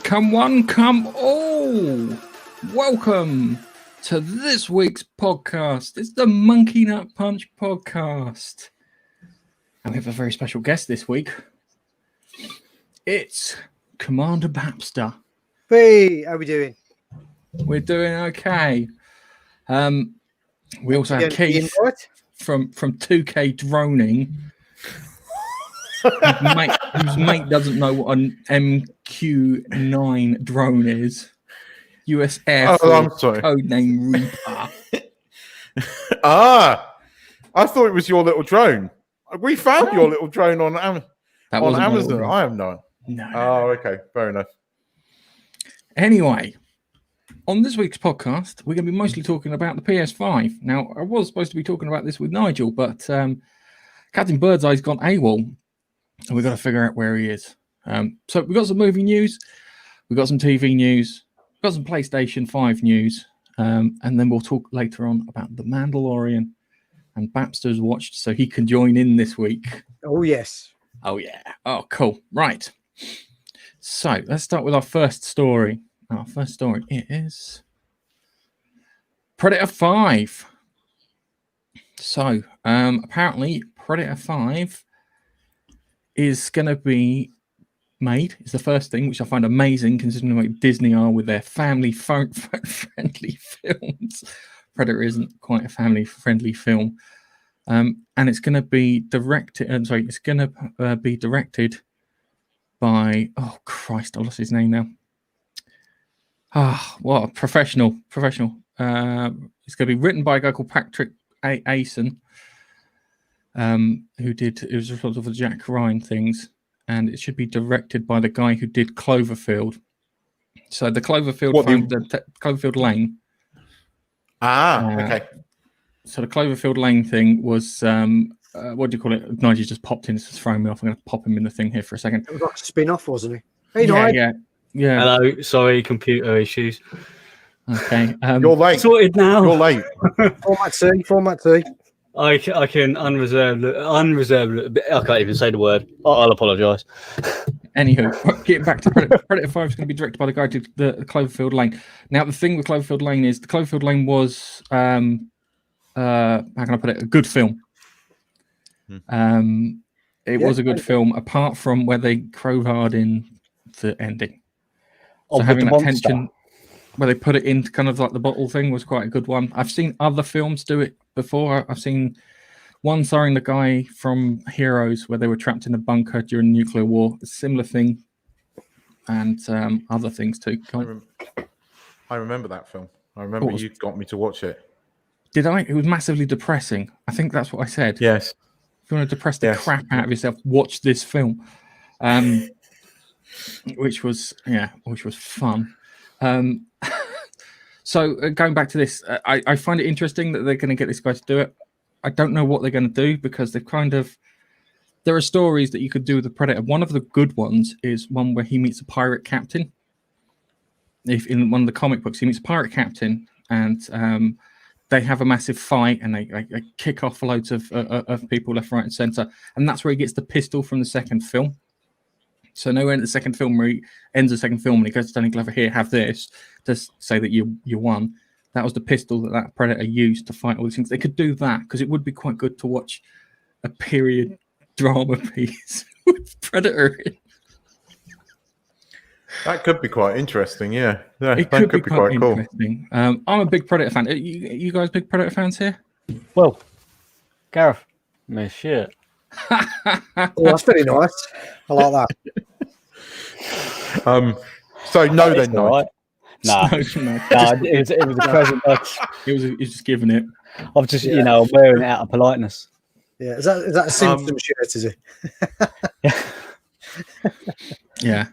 Come one, come all. Welcome to this week's podcast. It's the Monkey Nut Punch podcast. And we have a very special guest this week. It's Commander Bapster. Hey, how are we doing? We're doing okay. We also have Keith from 2K Droning. whose mate doesn't know what an MQ-9 drone is. US Air Force codename Reaper. I thought it was your little drone. We found your little drone on Amazon. I have no. Oh, okay. Fair enough. Anyway, on this week's podcast, we're going to be mostly talking about the PS5. Now, I was supposed to be talking about this with Nigel, but Captain Birdseye's gone AWOL. And we've got to figure out where he is. So we've got some movie news, we've got some TV news, we've got some PlayStation 5 news, and then we'll talk later on about The Mandalorian. And Bapster's watched, so he can join in this week. Oh, yes. Oh, yeah. Oh, cool. Right. So let's start with our first story. Our first story is Predator 5. So apparently Predator 5 is going to be made. It's the first thing, which I find amazing considering what Disney are with their family-friendly films. Predator isn't quite a family-friendly film. And it's going to be directed... it's going to be directed by... Oh, Christ, I lost his name now. What a professional. It's going to be written by a guy called Patrick Asen. It was responsible for the Jack Ryan things, and it should be directed by the guy who did Cloverfield. So the Cloverfield Lane. Okay. So the Cloverfield Lane thing was what do you call it? Nigel's just popped in. It's just throwing me off. I'm going to pop him in the thing here for a second. It was like a spin-off, wasn't he? Hey, Nigel. Yeah. Hello. Sorry, computer issues. Okay. You're late. Sorted now. You're late. Format C. I can unreserved. I can't even say the word. I'll apologise. Anywho, getting back to Predator 5 is going to be directed by the guy who did the Cloverfield Lane. Now, the thing with Cloverfield Lane is the Cloverfield Lane was, how can I put it, a good film. It was a good film, apart from where they crowbarred in the ending. So having that tension where they put it into kind of like the bottle thing was quite a good one. I've seen other films do it before. I've seen one starring the guy from Heroes where they were trapped in a bunker during the nuclear war. A similar thing. And other things too. I remember that film. I remember you got me to watch it. Did I? It was massively depressing. I think that's what I said. Yes. If you want to depress the crap out of yourself, watch this film. Which was fun. So going back to this, I find it interesting that they're going to get this guy to do it. I don't know what they're going to do because there are stories that you could do with the Predator. One of the good ones is one where he meets a pirate captain. If in one of the comic books, he meets a pirate captain and they have a massive fight and they kick off loads of people left, right, and center. And that's where he gets the pistol from the second film. So nowhere in the second film where he ends the second film and he goes to Danny Glover, here, have this, to say that you won. That was the pistol that Predator used to fight all these things. They could do that because it would be quite good to watch a period drama piece with Predator in. That could be quite interesting, yeah. It could be quite interesting. Cool. I'm a big Predator fan. You guys big Predator fans here? Well, Gareth, no shit. That's pretty nice. I like that. So no, then no. Right. Nah, it was a present. He was just giving it. I'm just, wearing it out of politeness. Yeah, is that a symptom shirt? Is it? Yeah.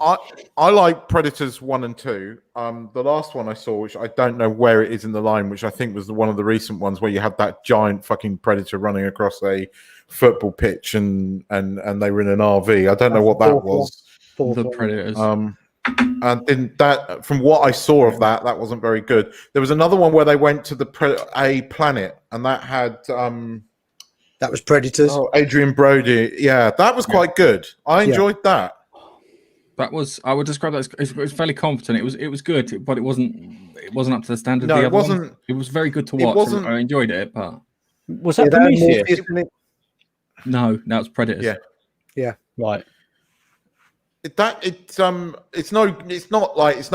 I like Predators 1 and 2. The last one I saw, which I don't know where it is in the line, which I think was one of the recent ones where you had that giant fucking predator running across a football pitch and they were in an RV. I don't know what that was. The Predators. And that, from what I saw of that wasn't very good. There was another one where they went to a planet, and that had that was Predators. Oh, Adrian Brody. Yeah, that was quite good. I enjoyed that. That was, I would describe that as it was fairly competent. It was good, but it wasn't up to the standard. No, of the it other wasn't. ones. It was very good to It watch. wasn't- I enjoyed it, but Was Yeah, that that had Prometheus? Morpheus in it. no, that was Predators. Yeah. Right. It's no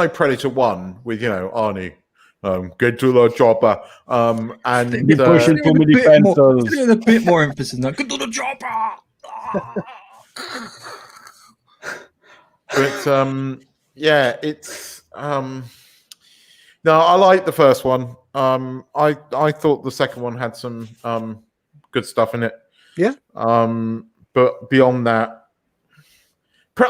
Predator 1 with Arnie. Get to the chopper. And You're pushing too many pencils. With a bit more emphasis now. Get to the chopper. but yeah, it's no, I like the first one. I thought the second one had some good stuff in it. Yeah. But beyond that,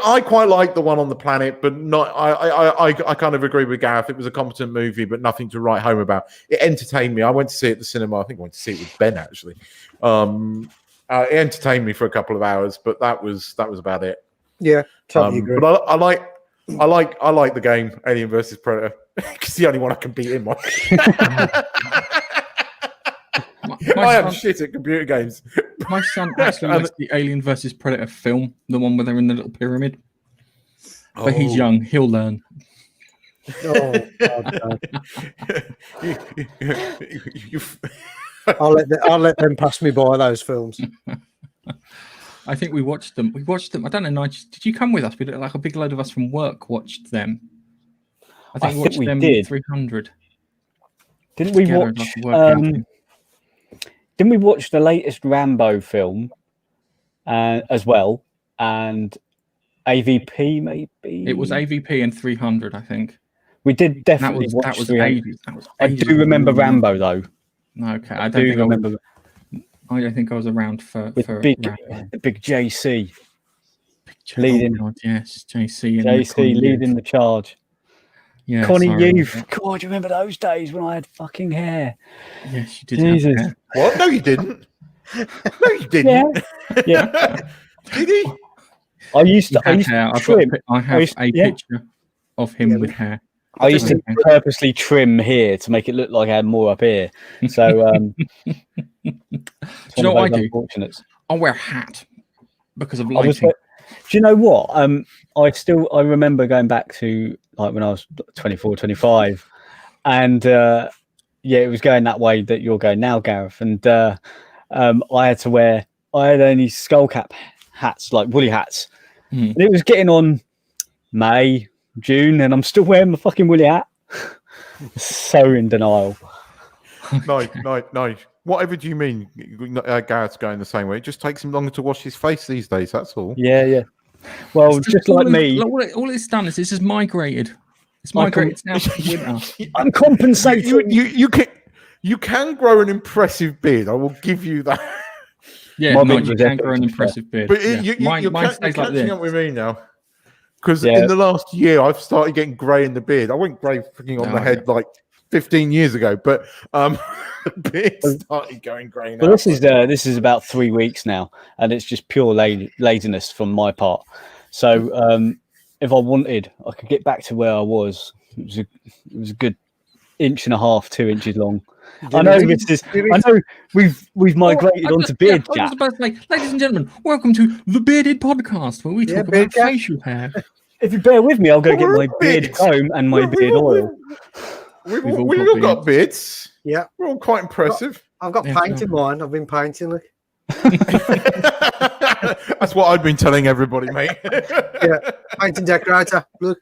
I quite like the one on the planet, but not. I kind of agree with Gareth. It was a competent movie, but nothing to write home about. It entertained me. I went to see it at the cinema. I think I went to see it with Ben actually. It entertained me for a couple of hours, but that was about it. Yeah, totally agree. But I like the game Alien versus Predator. It's the only one I can beat in. I am shit at computer games. My son actually likes the Alien versus Predator film, the one where they're in the little pyramid. But he's young; he'll learn. Oh, God, I'll let them pass me by those films. I think we watched them. I don't know, Nigel. Did you come with us? We did, like a big load of us from work watched them. I think we watched them did. 300. Didn't we together, watch? like a work outing. Didn't we watch the latest Rambo film as well? And AVP maybe. It was AVP and 300, I think. We did definitely watch. That was 300. ages. That was I ages do remember ago. Rambo though. Okay, I do remember I don't think I was around for big, Rambo. the big JC Leading. Oh God, yes, JC. leading the charge. Yeah, Connie sorry. Youth. God, do you remember those days when I had fucking hair? Yes, you did. Jesus. Have hair. What? No, you didn't. No, you didn't. Yeah. Did he? I used to hair. trim. I have a picture of him with hair. I used to purposely trim here to make it look like I had more up here. So, do you know what I do? I'll wear a hat because of lighting. Do you know what? I remember going back to like when I was 24, 25, and yeah, it was going that way that you're going now, Gareth. And I had only skull cap hats, like woolly hats, and it was getting on May, June, and I'm still wearing my fucking woolly hat. So in denial. No. Whatever do you mean? Gareth's going the same way. It just takes him longer to wash his face these days. That's all. Yeah. Well, just like me. All it's done is this has migrated. It's migrated now to winter. I'm compensating. You can grow an impressive beard. I will give you that. Yeah, you can grow an impressive beard. But mine you're stays like catching this. up with me now. Because in the last year, I've started getting grey in the beard. I went grey freaking on the head like 15 years ago, but the beard started going grey now. Well, this is about 3 weeks now, and it's just pure laziness from my part. So if I wanted, I could get back to where I was. It was a good 1.5 to 2 inches long. I know we've migrated onto beard chat. I was about to say, ladies and gentlemen, welcome to the Bearded Podcast, where we talk about facial hair. If you bear with me, I'll go get my beard comb and my beard oil. We've all got beards. Yeah, we're all quite impressive. I've got paint in mine. I've been painting. Look. That's what I've been telling everybody, mate. Yeah, painting decorator. Look.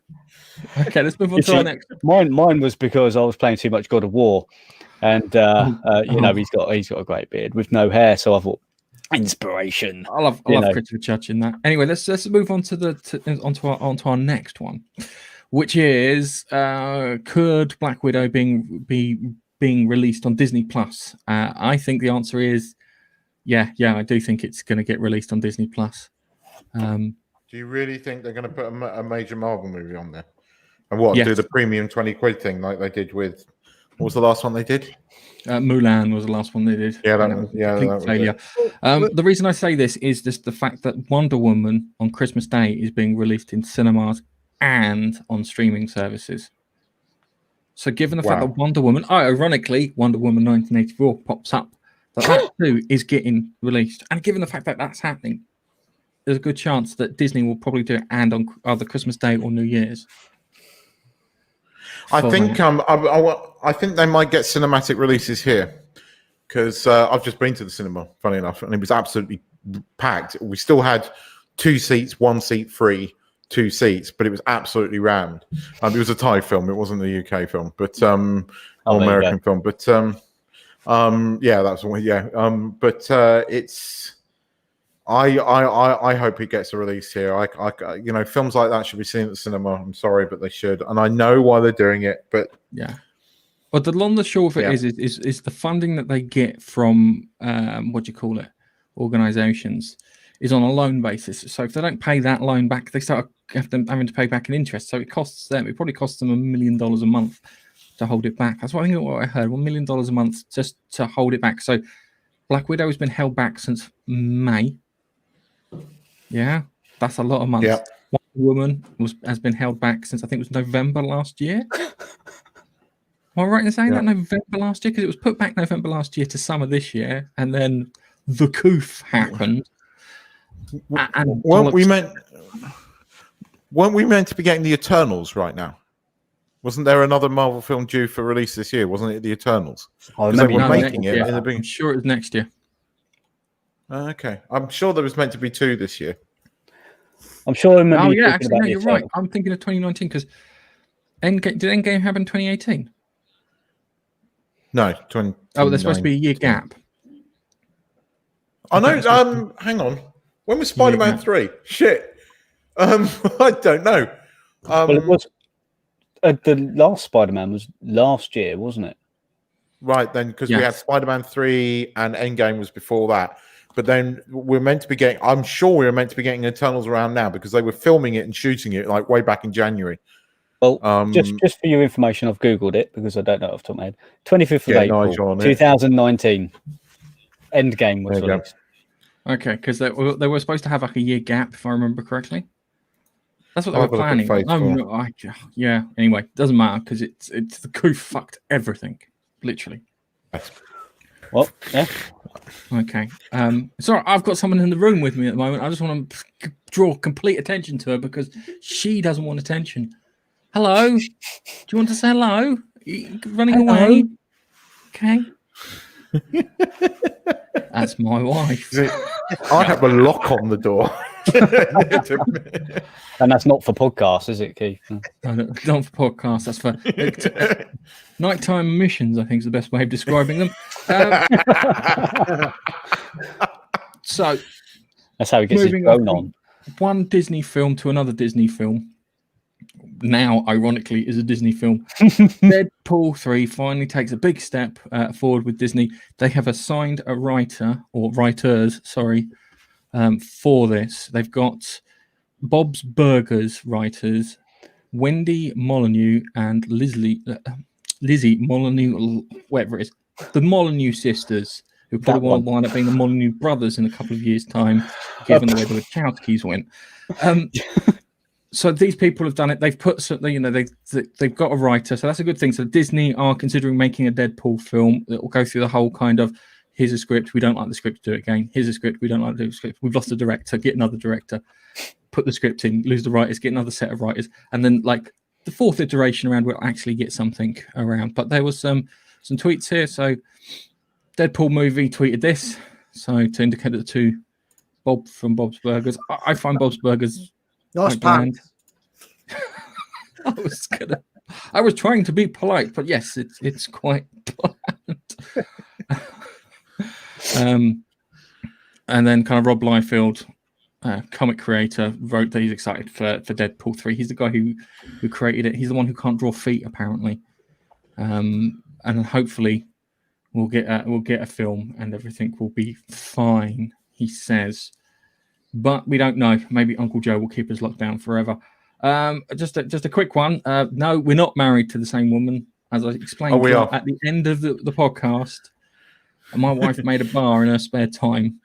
Okay, let's move on to our next. Mine was because I was playing too much God of War, and he's got a great beard with no hair. So I thought, inspiration. I love Christopher Judge in that. Anyway, let's move on onto our next one, which is could Black Widow being released on Disney Plus? I think the answer is yeah. I do think it's going to get released on Disney Plus. Do you really think they're going to put a major Marvel movie on there? And do the premium 20 quid thing like they did with, what was the last one they did? Mulan was the last one they did. Yeah, that was failure. The reason I say this is just the fact that Wonder Woman on Christmas Day is being released in cinemas and on streaming services. So given the fact that Wonder Woman 1984 pops up, that too is getting released, and given the fact that that's happening, there's a good chance that Disney will probably do it and on either Christmas Day or New Year's. I think I think they might get cinematic releases here because I've just been to the cinema, funny enough, and it was absolutely packed. We still had 2 seats, 1 seat free, 2 seats, but it was absolutely rammed. It was a Thai film; it wasn't a UK film, but or American film. But yeah, that's one. Yeah, but it's. I hope it gets a release here. I films like that should be seen at the cinema. I'm sorry, but they should, and I know why they're doing it. But yeah, but the long and short of it is the funding that they get from organizations is on a loan basis. So if they don't pay that loan back, they start having to pay back an interest. So it costs them. It probably costs them $1 million a month to hold it back. That's what I heard. $1 million a month just to hold it back. So Black Widow has been held back since May. Yeah, that's a lot of months. Yeah. Wonder Woman has been held back since I think it was November last year. Am I right in saying that November last year? Because it was put back November last year to summer this year, and then the coof happened. And weren't we meant to be getting the Eternals right now? Wasn't there another Marvel film due for release this year? Wasn't it the Eternals? I They remember were making it in the I'm beginning. sure it was next year. Okay, I'm sure there was meant to be 2 this year. I'm sure I remember. Oh you yeah, talking actually, about no, the you're right. Eternals. I'm thinking of 2019 because did Endgame happen in 2018? No, 20. Oh, there's supposed to be a year gap. I know. Hang on. When was Spider-Man 3? Shit. I don't know. Well, it was the last Spider-Man was last year, wasn't it? Right then, because we Yes. had Spider-Man 3 and Endgame was before that. But then we're meant to be getting. I'm sure we were meant to be getting Eternals around now because they were filming it and shooting it like way back in January. Well, just for your information, I've googled it because I don't know off the top of my head. 25th of April, Nigel on it. 2019. Endgame was There you go. released. Okay, because they were supposed to have like a year gap, if I remember correctly. That's what they I'll were have a look at planning. Faithful. Yeah. Anyway, doesn't matter because it's the coup fucked everything, literally. Well, yeah. Okay. Sorry, I've got someone in the room with me at the moment. I just want to draw complete attention to her because she doesn't want attention. Hello. Do you want to say hello? You running away? Okay. That's my wife. I have a lock on the door. And that's not for podcasts, is it, Keith? No, not for podcasts. That's for nighttime emissions, I think is the best way of describing them. So That's how he gets his moving phone on. one Disney film to another Disney film. Now, ironically, is a Disney film. Deadpool 3 finally takes a big step forward with Disney. They have assigned a writer, or writers, sorry, for this. They've got Bob's Burgers writers, Wendy Molyneux and Lizzie Molyneux, whatever it is, the Molyneux sisters, who probably will wind up being the Molyneux brothers in a couple of years' time, given the way the Wachowskis went. So these people have done it. They've put, they've got a writer, so that's a good thing. So Disney are considering making a Deadpool film that will go through the whole kind of, here's a script, we don't like the script, do it again. Here's a script, we don't like the script. We've lost a director, get another director. Put the script in, lose the writers, get another set of writers, and then like the fourth iteration around we'll actually get something around. But there was some tweets here. So Deadpool movie tweeted this, so to indicate that to Bob from Bob's Burgers. I find Bob's Burgers Nice quite pants. bland. I was trying to be polite, but yes, it's quite bland. And then kind of Rob Liefeld, comic creator, wrote that he's excited for Deadpool 3. He's the guy who created it. He's the one who can't draw feet, apparently. And hopefully we'll get a film and everything will be fine, he says. But we don't know. Maybe Uncle Joe will keep us locked down forever. Just a quick one. No, we're not married to the same woman, as I explained we are. at the end of the podcast. My wife made a bar in her spare time.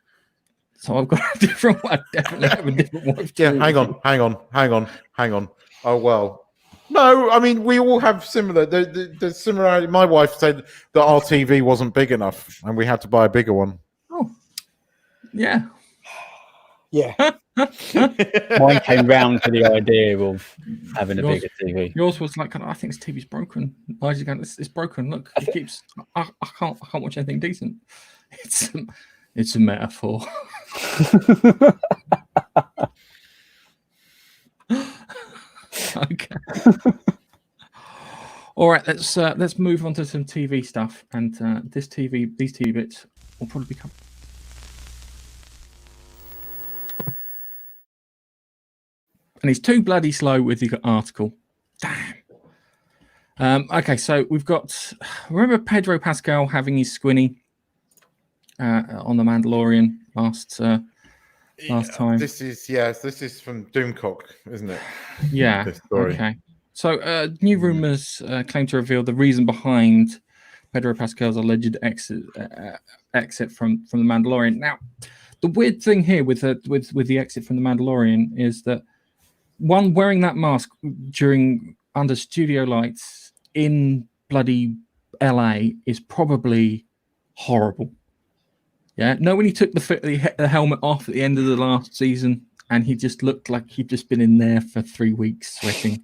So I've got a different one. I definitely have a different wife. Yeah, hang on. Oh, well. No, I mean, we all have similar. The similarity. My wife said that our TV wasn't big enough and we had to buy a bigger one. Oh, yeah. Yeah. Mine came round to the idea of having a bigger TV. Yours was like, I think this TV's broken. Why is he going? It's broken. Look, it keeps. I can't watch anything decent. It's a metaphor. Okay. All right, let's move on to some TV stuff, and these TV bits will probably become. And he's too bloody slow with the article. Damn. Okay, so we've got. Remember Pedro Pascal having his squinny on the Mandalorian last time. This is from Doomcock, isn't it? Yeah. This story. Okay. So new rumors claim to reveal the reason behind Pedro Pascal's alleged exit from the Mandalorian. Now, the weird thing here with the exit from the Mandalorian is that one, wearing that mask under studio lights in bloody LA is probably horrible. Yeah, no, when he took the helmet off at the end of the last season, and he just looked like he'd just been in there for 3 weeks sweating.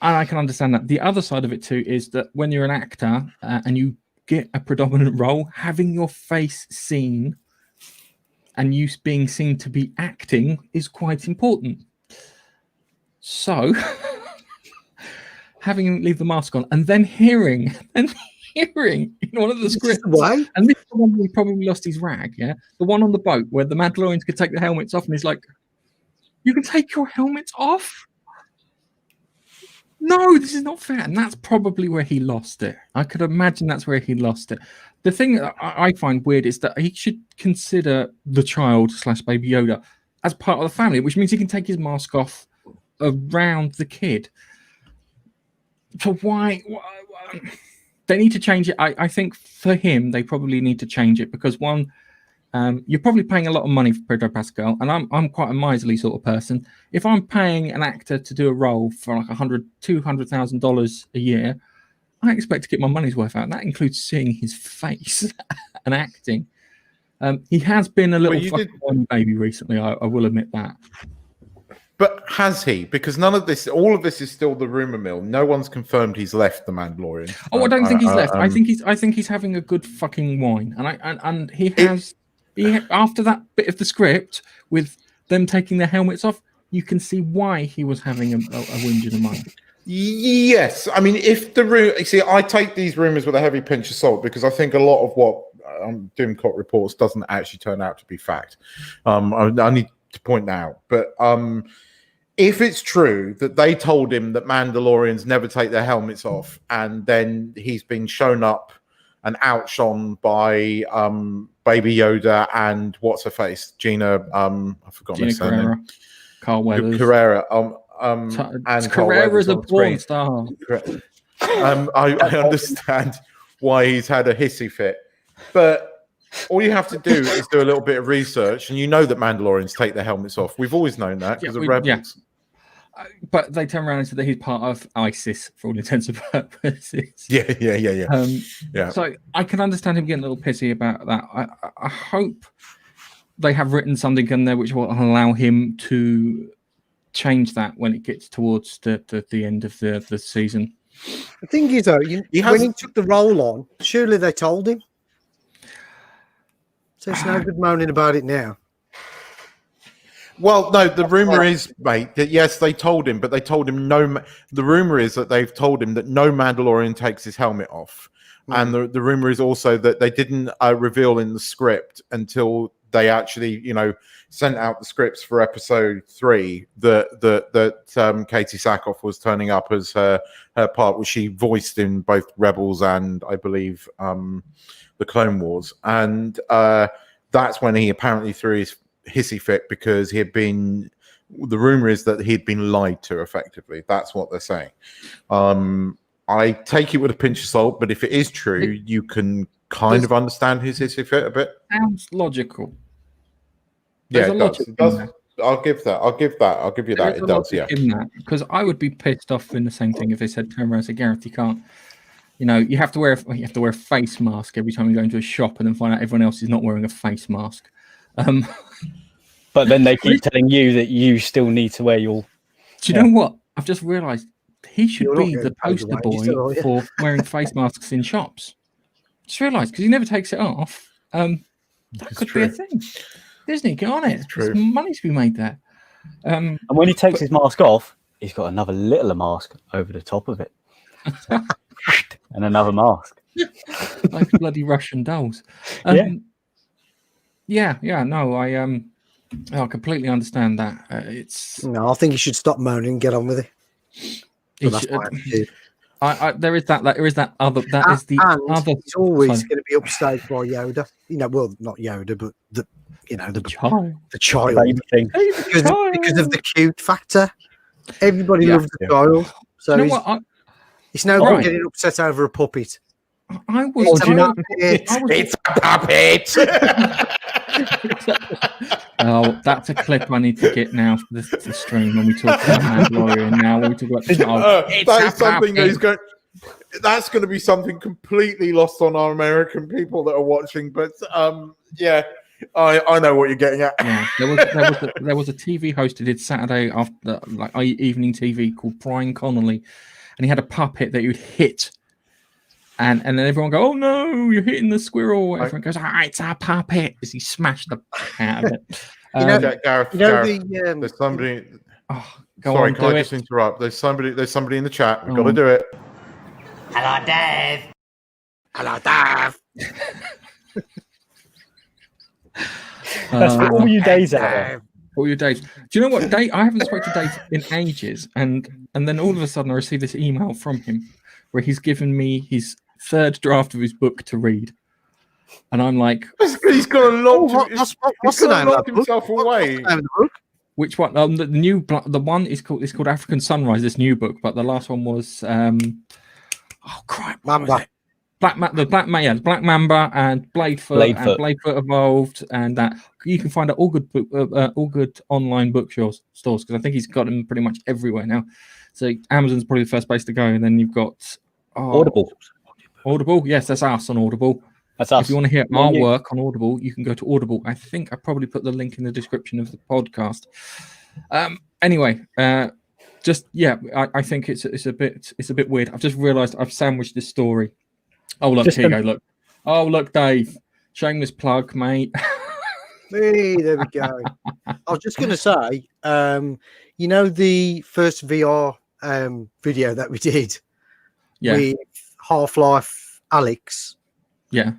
And I can understand that. The other side of it too is that when you're an actor and you get a predominant role, having your face seen and you being seen to be acting is quite important. So, having him leave the mask on and then hearing in one of the scripts, and this is the one where he probably lost his rag, yeah? The one on the boat where the Mandalorians could take the helmets off, and he's like, "You can take your helmets off? No, this is not fair." And that's probably where he lost it. I could imagine that's where he lost it. The thing that I find weird is that he should consider the child / Baby Yoda as part of the family, which means he can take his mask off around the kid. So why they need to change it? I think for him, they probably need to change it because one, you're probably paying a lot of money for Pedro Pascal, and I'm quite a miserly sort of person. If I'm paying an actor to do a role for like $200,000 a year, I expect to get my money's worth out. And that includes seeing his face and acting. He has been a little fucking baby recently. I will admit that. But has he? Because all of this is still the rumor mill. No one's confirmed he's left the Mandalorian. Oh, I don't think he's left. I think he's having a good fucking wine, and he has. After that bit of the script with them taking their helmets off, you can see why he was having a whinge and a moan. Yes, I mean, I take these rumors with a heavy pinch of salt because I think a lot of what Doomcock reports doesn't actually turn out to be fact. I need to point that out, but if it's true that they told him that Mandalorians never take their helmets off, and then he's been shown up and outshone by Baby Yoda and what's her face, Gina, I forgot her surname, Carl Weathers, Carrera, and Carrera's a porn star. I understand why he's had a hissy fit, but all you have to do is do a little bit of research, and you know that Mandalorians take their helmets off. We've always known that because of Rebels. Yeah. But they turn around and say that he's part of ISIS for all intents and purposes. Yeah. So I can understand him getting a little pissy about that. I hope they have written something in there which will allow him to change that when it gets towards the end of the season. The thing is, though, when he took the role on, surely they told him. So it's no good moaning about it now. Well, no, the rumor is, mate, that yes, they told him, but they told him no. The rumor is that they've told him that no Mandalorian takes his helmet off. And the rumor is also that they didn't reveal in the script until they actually, sent out the scripts for episode 3 that Katie Sackhoff was turning up as her part, which she voiced in both Rebels and I believe the Clone Wars. And that's when he apparently threw his hissy fit because the rumor is that he'd been lied to effectively. That's what they're saying. I take it with a pinch of salt, but if it is true, you can kind of understand his hissy fit a bit. Sounds logical. Yeah, it does. I'll give that. I'll give you that. It does, yeah. Because I would be pissed off in the same thing if they said, turn around and say, Gareth, you can't. You have to wear a face mask every time you go into a shop and then find out everyone else is not wearing a face mask. But then they keep telling you that you still need to wear your. Do you know what? I've just realised he should You're not be getting the paid poster away, so, boy yeah. for wearing face masks in shops. Just realised because he never takes it off. That could be a thing. Disney, get on it. There's money to be made there. And when he takes his mask off, he's got another littler mask over the top of it, and another mask, like bloody Russian dolls. Yeah. No, I completely understand that. No, I think you should stop moaning and get on with it. So that's my attitude. There is that other. That is the other. It's always going to be upstaged by Yoda. Well, not Yoda, but the child. The child. Thing. Because of the cute factor. Everybody loves the child. So you know what? It's no good getting upset over a puppet. It's a puppet. Oh, that's a clip I need to get now for the stream when we talk about Mandalorian. Now when we talk about the child, that is something that is going. That's going to be something completely lost on our American people that are watching. But yeah, I know what you're getting at. Yeah, there was a TV host who did Saturday after evening TV called Brian Connolly, and he had a puppet that he would hit. And then everyone go, oh no, you're hitting the squirrel. Everyone goes, it's a puppet. As he smashed the out of it. Gareth, there's somebody. Sorry, can I just interrupt? There's somebody in the chat. We've got to do it. Hello, Dave. Hello, Dave. That's for all your days out there. All your days. Do you know what? Dave, I haven't spoken to Dave in ages, and then all of a sudden I received this email from him where he's given me his third draft of his book to read, and I'm like, he's got a lot. What's the name of that himself book? away. What's the name of the book? Which one? The one is called African Sunrise. This new book, but the last one was Mamba. Black Mamba and Bladefoot and Bladefoot Evolved, and that you can find at all good online bookstores because I think he's got them pretty much everywhere now. So Amazon's probably the first place to go, and then you've got Audible. Audible, yes, that's us on Audible. That's us. If you want to hear our work on Audible, you can go to Audible. I think I probably put the link in the description of the podcast. Anyway, I think it's a bit weird. I've just realised I've sandwiched this story. Oh look, here you go. Look. Oh look, Dave. Shameless plug, mate. Hey, there we go. I was just going to say, the first VR video that we did with Half-Life Alex. Yeah.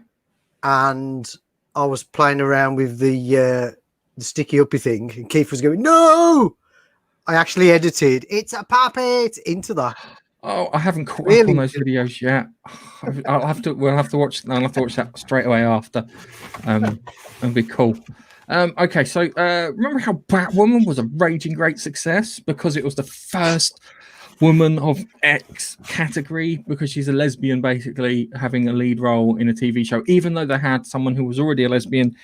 And I was playing around with the sticky uppy thing, and Keith was going, "No!" I actually edited "It's a puppet" into that. Oh, I haven't caught up on those videos yet. We'll have to watch. I'll have to watch that straight away after. It'll be cool. Okay, so remember how Batwoman was a raging great success because it was the first woman of X category because she's a lesbian, basically having a lead role in a TV show, even though they had someone who was already a lesbian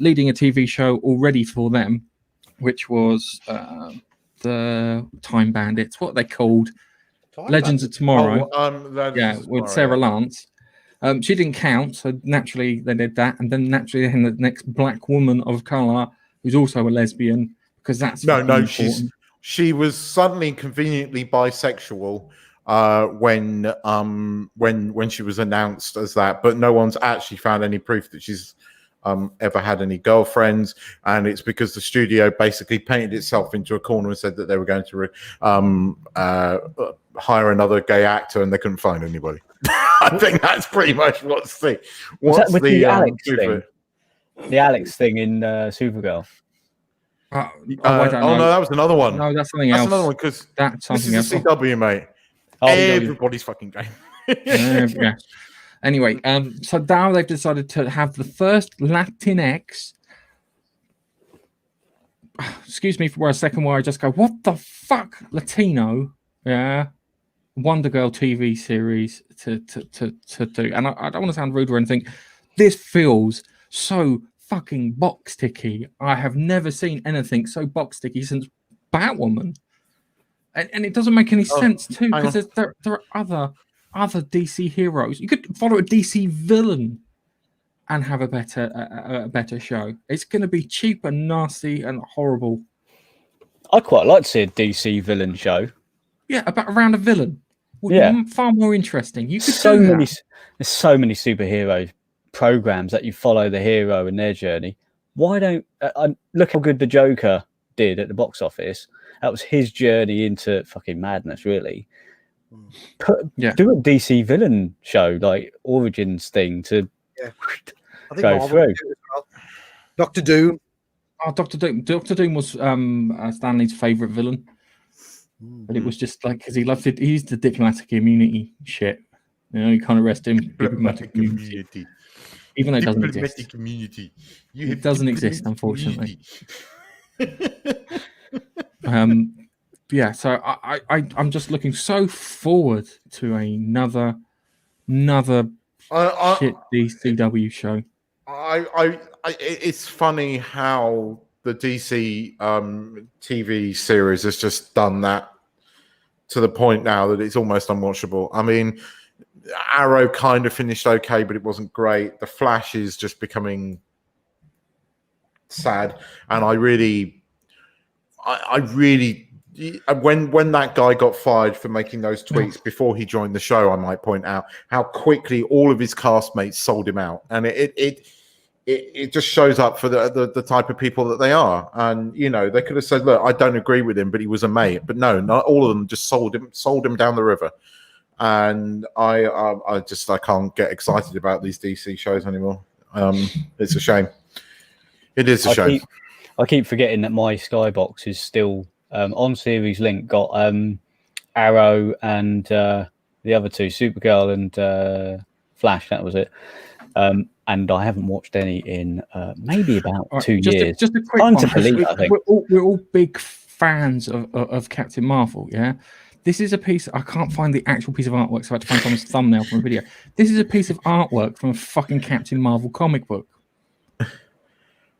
leading a TV show already for them, which was the Time Bandits. What are they called? Legends of Tomorrow. With Sarah Lance. She didn't count, so naturally they did that, and then naturally they had the next black woman of color who's also a lesbian because that's important. She was suddenly conveniently bisexual when she was announced as that, but no one's actually found any proof that she's ever had any girlfriends, and it's because the studio basically painted itself into a corner and said that they were going to hire another gay actor, and they couldn't find anybody. I think that's pretty much what's the Alex thing? The Alex thing in Supergirl. I don't know. No, that was another one. No, that's something else. That's another one because that's something this is else. a CW, mate. Everybody's fucking game. Yeah. Anyway, so now they've decided to have the first Latinx. Excuse me for a second, where I just go, "What the fuck, Latino?" Yeah, Wonder Girl TV series to do, and I don't want to sound rude or anything. This feels so fucking box ticky. I have never seen anything so box ticky since Batwoman, and it doesn't make any sense too because there are other DC heroes. You could follow a DC villain and have a better show. It's going to be cheap and nasty and horrible. I'd quite like to see a DC villain show. Yeah, around a villain. Would be far more interesting. You could there's so many superhero programs that you follow the hero and their journey. Why don't look how good the Joker did at the box office? That was his journey into fucking madness, really. Do a DC villain show, like Origins thing to go through. Doctor Doom. Oh, Doctor Doom. Doctor Doom was Stanley's favourite villain. But it was just like, because he loved it. He's the diplomatic immunity shit. You know, you can't arrest him. Diplomatic immunity. Even though it doesn't exist. Community. It doesn't exist, unfortunately. Yeah, so I'm just looking so forward to another shit DCW show. It's funny how the DC TV series has just done that to the point now that it's almost unwatchable. I mean, Arrow kind of finished okay, but it wasn't great. The Flash is just becoming sad, and I really, when that guy got fired for making those tweets before he joined the show, I might point out how quickly all of his castmates sold him out, and it just shows up for the type of people that they are. And you know, they could have said, look, I don't agree with him, but he was a mate. But no, not all of them just sold him down the river. And I can't get excited about these DC shows anymore. It's a shame. It is a shame. I keep forgetting that my Skybox is still on Series Link. Got Arrow and the other two, Supergirl and Flash. That was it. And I haven't watched any in maybe about 2 years. Just a quick one. I think we're all big fans of Captain Marvel. Yeah, this is a piece. I can't find the actual piece of artwork, so I had to find someone's thumbnail from a video. This is a piece of artwork from a fucking Captain Marvel comic book.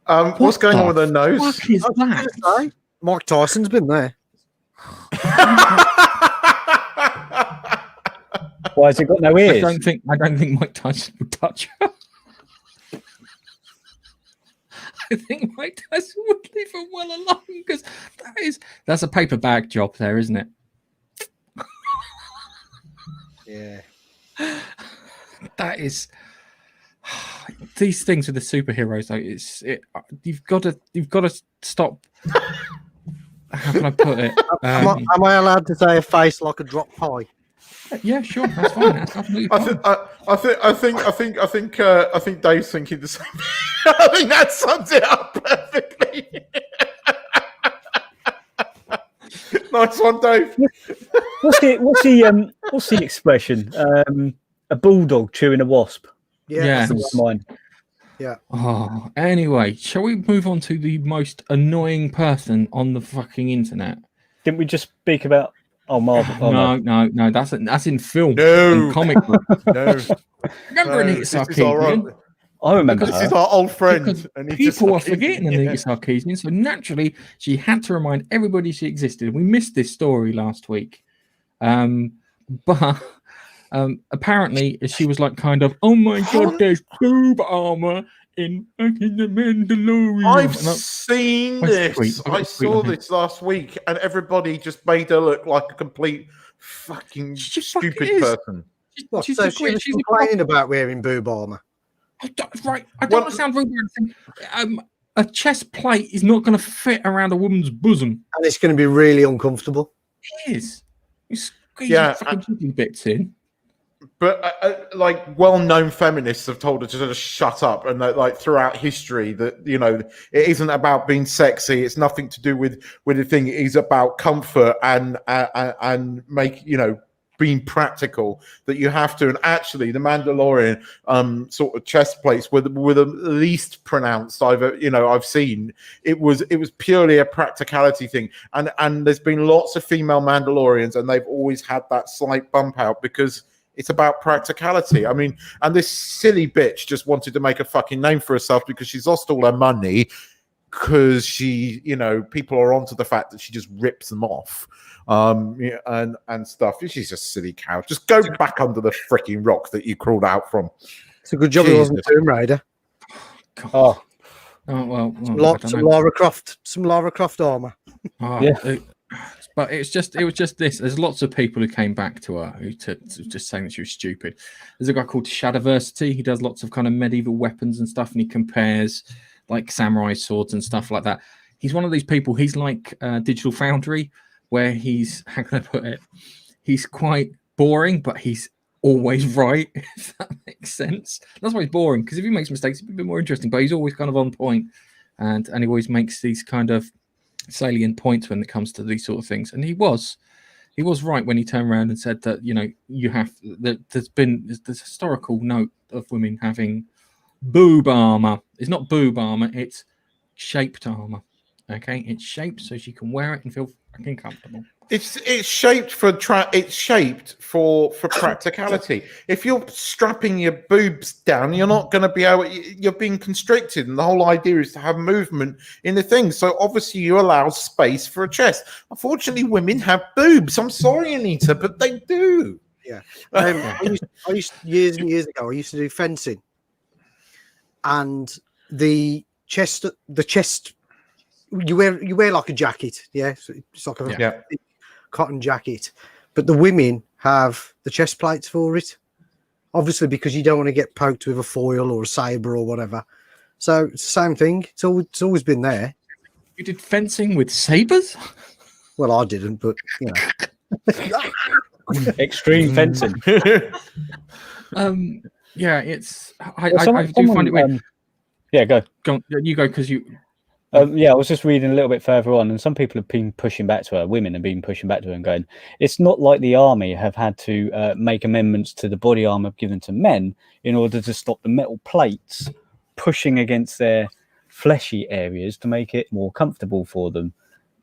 What's going on with her nose? What is that? Mike Tyson's been there. Why has it got no ears? I don't think Mike Tyson would touch her. I think Mike Tyson would leave her well alone, because that's a paper bag job there, isn't it? Yeah. That is these things with the superheroes though. You've got to stop. How can I put it? Am I allowed to say a face like a drop pie? Yeah, sure, that's fine. That's absolutely fine. I think Dave's thinking the same. I think that sums it up perfectly. Nice one, Dave. What's the expression? A bulldog chewing a wasp. Yeah. That's mine. Yeah. Oh, anyway, shall we move on to the most annoying person on the fucking internet? Didn't we just speak about Marvel? No. That's in film. No. In comic book. No. Remember Anita Sarkeesian? I remember this is our old friend. And people are forgetting Anita Sarkeesian, so naturally she had to remind everybody she existed. We missed this story last week, but apparently she was like, kind of, oh my god, there's boob armor in the Mandalorian. I've seen this. I saw this last week, and everybody just made her look like a complete fucking stupid person. She's complaining about wearing boob armor. Right, I don't want to sound rude or anything. A chest plate is not going to fit around a woman's bosom, and it's going to be really uncomfortable. It is. You squeeze your fucking bits in. But like well-known feminists have told her to just shut up, and that, like, throughout history, that, you know, it isn't about being sexy. It's nothing to do with the thing. It is about comfort and make, you know, being practical, that you have to. And actually, the Mandalorian sort of chest plates were the least pronounced I've seen. It was purely a practicality thing, and there's been lots of female Mandalorians, and they've always had that slight bump out because it's about practicality. I mean, and this silly bitch just wanted to make a fucking name for herself because she's lost all her money, because she, you know, people are onto the fact that she just rips them off, and stuff. She's a silly cow. Just go back under the freaking rock that you crawled out from. It's a good job it wasn't Tomb Raider. God. Oh, Well, I Some don't know. Lara Croft armor. Yeah. But it was just this. There's lots of people who came back to her who just saying that she was stupid. There's a guy called Shadowversity. He does lots of kind of medieval weapons and stuff, and he compares like samurai swords and stuff like that. He's one of these people. He's like Digital Foundry, where he's, how can I put it? He's quite boring, but he's always right. If that makes sense. That's why he's boring, because if he makes mistakes, it'd be a bit more interesting. But he's always kind of on point, and he always makes these kind of salient points when it comes to these sort of things. And he was right when he turned around and said that, you know, there's historical note of women having boob armor. It's not boob armor, it's shaped armor. Okay, it's shaped so she can wear it and feel fucking comfortable. It's shaped for practicality. If you're strapping your boobs down, you're not going to be able. You're being constricted, and the whole idea is to have movement in the thing. So obviously, you allow space for a chest. Unfortunately, women have boobs. I'm sorry, Anita, but they do. Yeah, I used years and years ago. I used to do fencing, and the chest. You wear like a jacket. Yeah, so it's like a cotton jacket, but the women have the chest plates for it, obviously, because you don't want to get poked with a foil or a saber or whatever. So it's the same thing. It's always been there. You did fencing with sabers? Well, I didn't, but you know. extreme fencing. Yeah, it's I do someone, find it weird. Yeah, go. You go, because you. Yeah, I was just reading a little bit further on, and some people have been pushing back to her. Women have been pushing back to her and going, it's not like the army have had to make amendments to the body armor given to men in order to stop the metal plates pushing against their fleshy areas to make it more comfortable for them.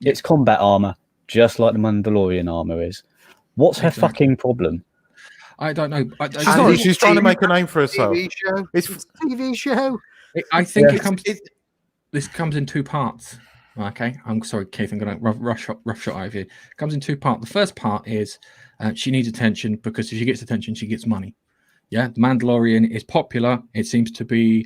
It's combat armor, just like the Mandalorian armor is. What's her fucking problem? I don't know. She's trying to make a name for herself. It's a TV show. I think this comes in two parts. Okay, I'm sorry, Keith. I'm going to rough shot over you. It comes in two parts. The first part is she needs attention, because if she gets attention, she gets money. Yeah, the Mandalorian is popular. It seems to be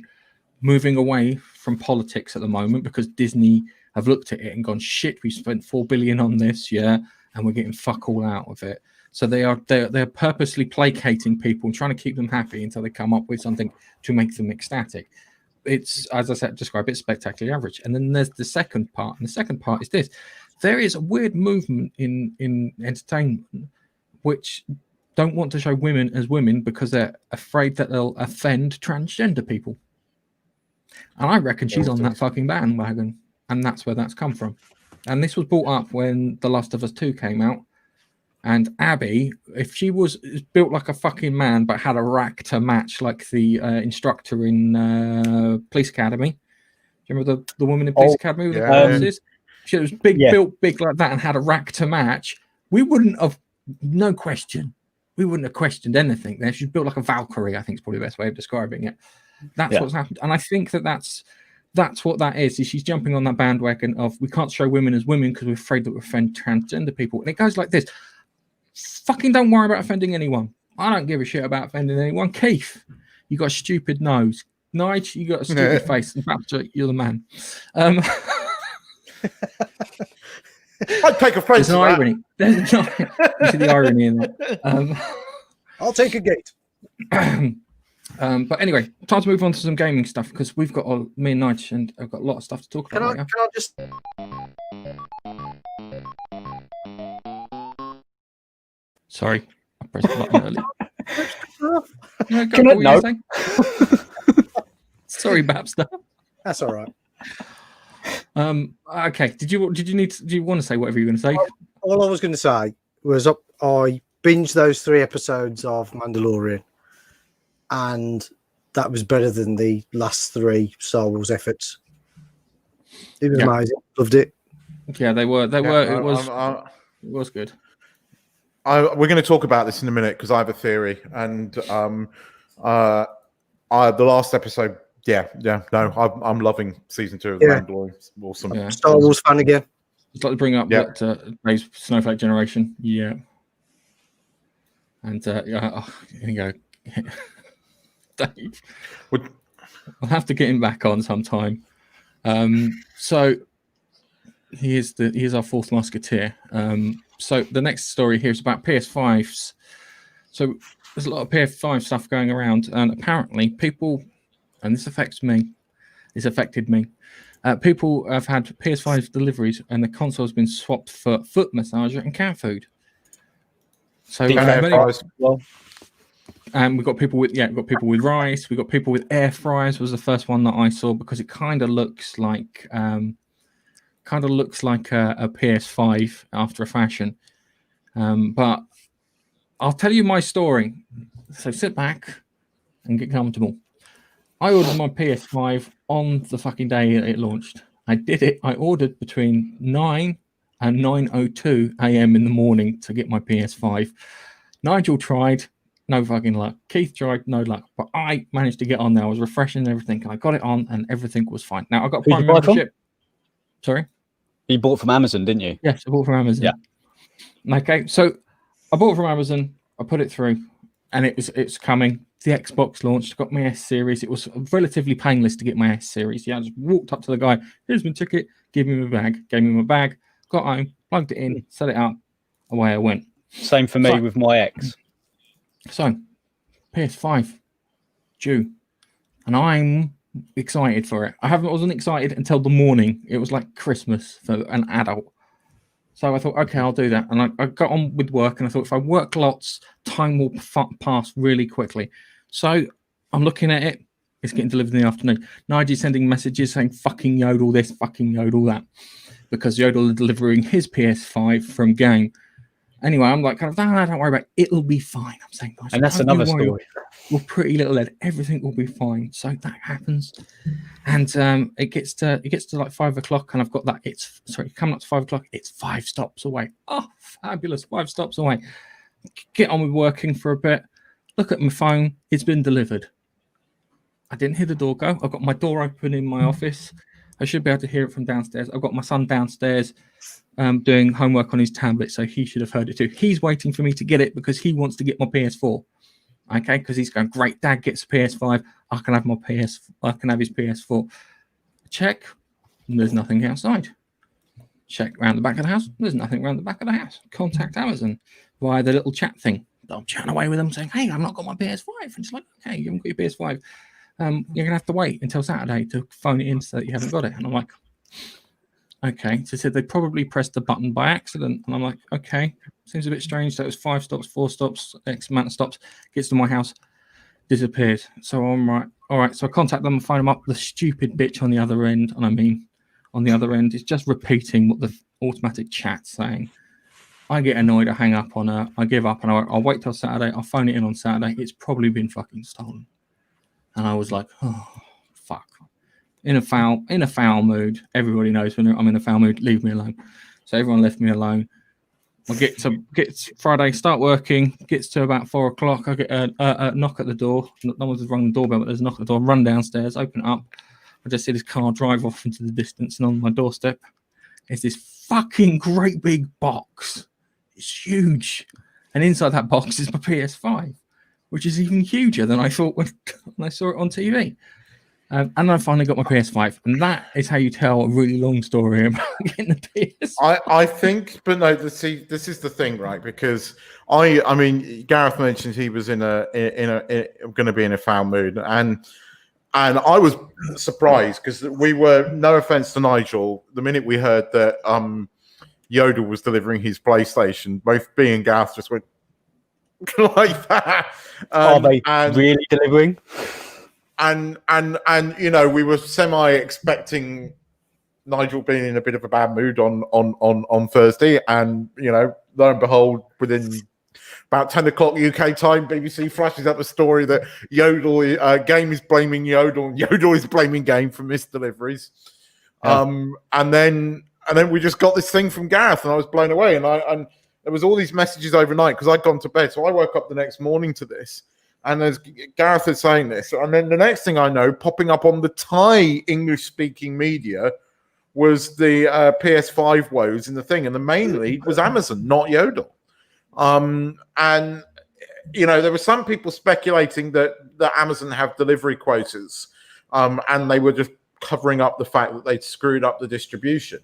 moving away from politics at the moment, because Disney have looked at it and gone, shit, we spent $4 billion on this, and we're getting fuck all out of it. So they're purposely placating people and trying to keep them happy until they come up with something to make them ecstatic. It's, as I said, describe it, spectacularly average. And then there's the second part, and the second part is this: there is a weird movement in entertainment which don't want to show women as women because they're afraid that they'll offend transgender people. And I reckon she's on that fucking bandwagon, and that's where that's come from. And this was brought up when The Last of Us 2 came out. And Abby, if she was built like a fucking man but had a rack to match, like the instructor in Police Academy. Do you remember the woman in Police Academy with the glasses? She was built big like that and had a rack to match. We wouldn't have, no question. We wouldn't have questioned anything there. She's built like a Valkyrie, I think is probably the best way of describing it. That's what's happened. And I think that's what that is she's jumping on that bandwagon of, we can't show women as women because we're afraid that we'll offend transgender people. And it goes like this: fucking don't worry about offending anyone. I don't give a shit about offending anyone. Keith, you got a stupid nose. Nige, you got a stupid face. And perhaps you're the man. I'd take offense to that. Irony. There's you see the irony in that. I'll take a gate. But anyway, time to move on to some gaming stuff, because we've got me and Nige, and I've got a lot of stuff to talk about. Can I just... Sorry, I pressed the button early. Sorry, Babster. That's all right. Okay. Do you want to say whatever you were going to say? All I was going to say was I binged those 3 episodes of Mandalorian, and that was better than the last 3 Star Wars efforts. It was amazing. Loved it. Yeah, they were. It was good. We're going to talk about this in a minute, because I have a theory, and the last episode. I'm loving season 2 of Mandalorian. It's awesome. Yeah. Star Wars fan again. It's like to bring up that Snowflake Generation. Yeah. And here you go. Dave. I'll have to get him back on sometime. So here's our fourth musketeer. So the next story here is about PS5s. So there's a lot of PS5 stuff going around, and apparently people, and this affected me. People have had PS5 deliveries, and the console has been swapped for foot massager and cat food. So we've got people with rice. We've got people with air fryers. Was the first one that I saw because it kind of looks like a PS5 after a fashion. But I'll tell you my story. So sit back and get comfortable. I ordered my PS5 on the fucking day it launched. I did it. I ordered between 9 and 9:02 a.m. in the morning to get my PS5. Nigel tried, no fucking luck. Keith tried, no luck. But I managed to get on there. I was refreshing everything, and I got it on, and everything was fine. Now I got Prime membership. Sorry, you bought from Amazon, didn't you? Yes, I bought from Amazon. Yeah. Okay, so I bought from Amazon. I put it through, and it's coming. The Xbox launched. Got my S series. It was relatively painless to get my S series. Yeah, I just walked up to the guy. Here's my ticket. Give me my bag. Gave me my bag. Got home. Plugged it in. Set it up. Away I went. Same for me with my X. So, PS5 due, and I'm excited for it. I wasn't excited until the morning. It was like Christmas for an adult. So I thought, okay, I'll do that. And I got on with work, and I thought if I work lots, time will pass really quickly. So I'm looking at it. It's getting delivered in the afternoon. Nigel's sending messages saying, fucking Yodel this, fucking Yodel that, because Yodel is delivering his PS5 from game. Anyway, I'm like, no, don't worry about it. It'll be fine. I'm saying, guys, and that's another story. We're pretty little led. Everything will be fine. So that happens, and it gets to like 5 o'clock, and I've got that. Coming up to 5 o'clock. It's 5 stops away. Oh, fabulous! 5 stops away. Get on with working for a bit. Look at my phone. It's been delivered. I didn't hear the door go. I've got my door open in my office. I should be able to hear it from downstairs. I've got my son downstairs doing homework on his tablet, so he should have heard it too. He's waiting for me to get it because he wants to get my PS4. Okay, because he's going, great, Dad gets a PS5. I can have his PS4. Check, there's nothing outside. Check around the back of the house. There's nothing around the back of the house. Contact Amazon via the little chat thing. I'm chatting away with them saying, hey, I've not got my PS5. And it's like, okay, you haven't got your PS5. You're going to have to wait until Saturday to phone it in so that you haven't got it. And I'm like, okay. So they probably pressed the button by accident. And I'm like, okay, seems a bit strange. So it was 5 stops, 4 stops, X amount of stops, gets to my house, disappears. So I'm right. All right. So I contact them and phone them up. The stupid bitch on the other end, and I mean on the other end, is just repeating what the automatic chat's saying. I get annoyed. I hang up on her. I give up, and I'll wait till Saturday. I'll phone it in on Saturday. It's probably been fucking stolen. And I was like, oh, fuck. In a foul mood. Everybody knows when I'm in a foul mood. Leave me alone. So everyone left me alone. I get Friday, start working. Gets to about 4 o'clock. I get a knock at the door. No one's rung the doorbell, but there's a knock at the door. Run downstairs, open it up. I just see this car drive off into the distance, and on my doorstep is this fucking great big box. It's huge, and inside that box is my PS5, which is even huger than I thought when I saw it on TV. And I finally got my PS5, and that is how you tell a really long story about getting the PS5. I think, but no, this is the thing, right? Because I mean, Gareth mentioned he was going to be in a foul mood, and I was surprised because we were, no offense to Nigel, the minute we heard that Yodel was delivering his PlayStation, both B and Gareth just went like that. Are they really delivering? And you know, we were semi expecting Nigel being in a bit of a bad mood on Thursday, and you know, lo and behold, within about 10 o'clock UK time, BBC flashes up a story that Yodel Game is blaming Yodel, and Yodel is blaming Game for missed deliveries. Yeah. And then we just got this thing from Gareth, and I was blown away. And there was all these messages overnight because I'd gone to bed, so I woke up the next morning to this. And as Gareth is saying this, and then the next thing I know, popping up on the Thai English-speaking media was the PS5 woes in the thing, and the main lead was Amazon, not Yodel. And you know, there were some people speculating that Amazon have delivery quotas and they were just covering up the fact that they'd screwed up the distribution.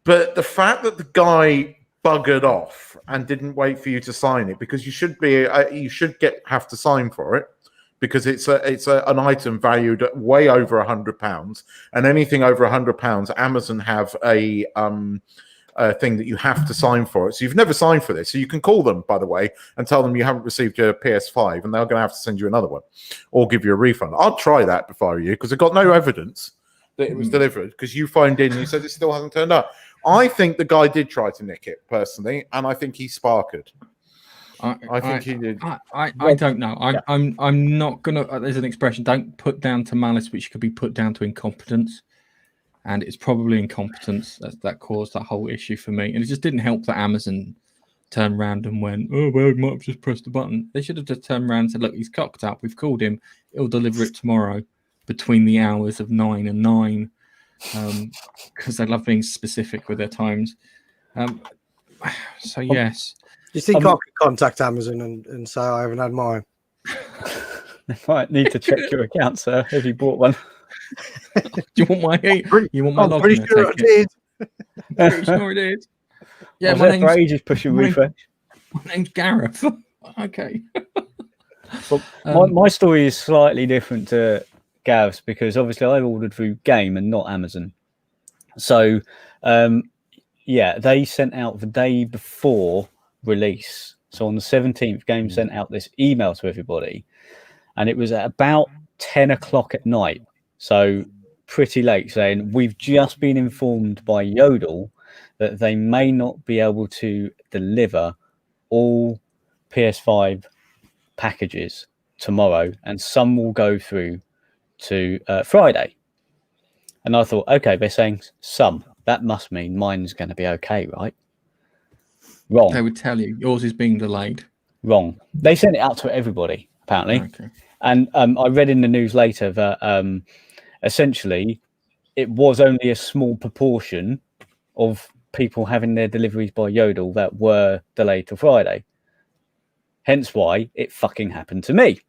But the fact that the guy buggered off and didn't wait for you to sign it, because you should have to sign for it, because it's an item valued at way over £100, and anything over £100, Amazon have a thing that you have to sign for it. So you've never signed for this. So you can call them, by the way, and tell them you haven't received your PS5, and they're going to have to send you another one or give you a refund. I'd try that if I were you, because I've got no evidence that it was delivered, because you phoned in and you said it still hasn't turned up. I think the guy did try to nick it personally, and I think he sparkered. I think he did. I don't know. I'm not gonna. There's an expression: don't put down to malice, which could be put down to incompetence, and it's probably incompetence that caused that whole issue for me. And it just didn't help that Amazon turned around and went, "Oh well, we might have just pressed the button." They should have just turned around and said, "Look, he's cocked up. We've called him. He'll deliver it tomorrow between the hours of 9 and 9." Because they love being specific with their times. So yes. Do you think I could contact Amazon and say I haven't had mine? They might need to check your account, sir, if you bought one. Do you want my login? I'm pretty sure I did. Pretty sure it is. Yeah, my name's ages pushing refresh. My name's Gareth. Okay. Well, my story is slightly different to Gareth's, because obviously I ordered through Game and not Amazon. So they sent out the day before release. So on the 17th, Game sent out this email to everybody, and it was at about 10 o'clock at night. So pretty late, saying we've just been informed by Yodel that they may not be able to deliver all PS5 packages tomorrow, and some will go through to Friday. And I thought, okay, they're saying some. That must mean mine's going to be okay, right? Wrong. They would tell you yours is being delayed. Wrong. They sent it out to everybody, apparently. Okay. And I read in the news later that essentially it was only a small proportion of people having their deliveries by Yodel that were delayed till Friday. Hence why it fucking happened to me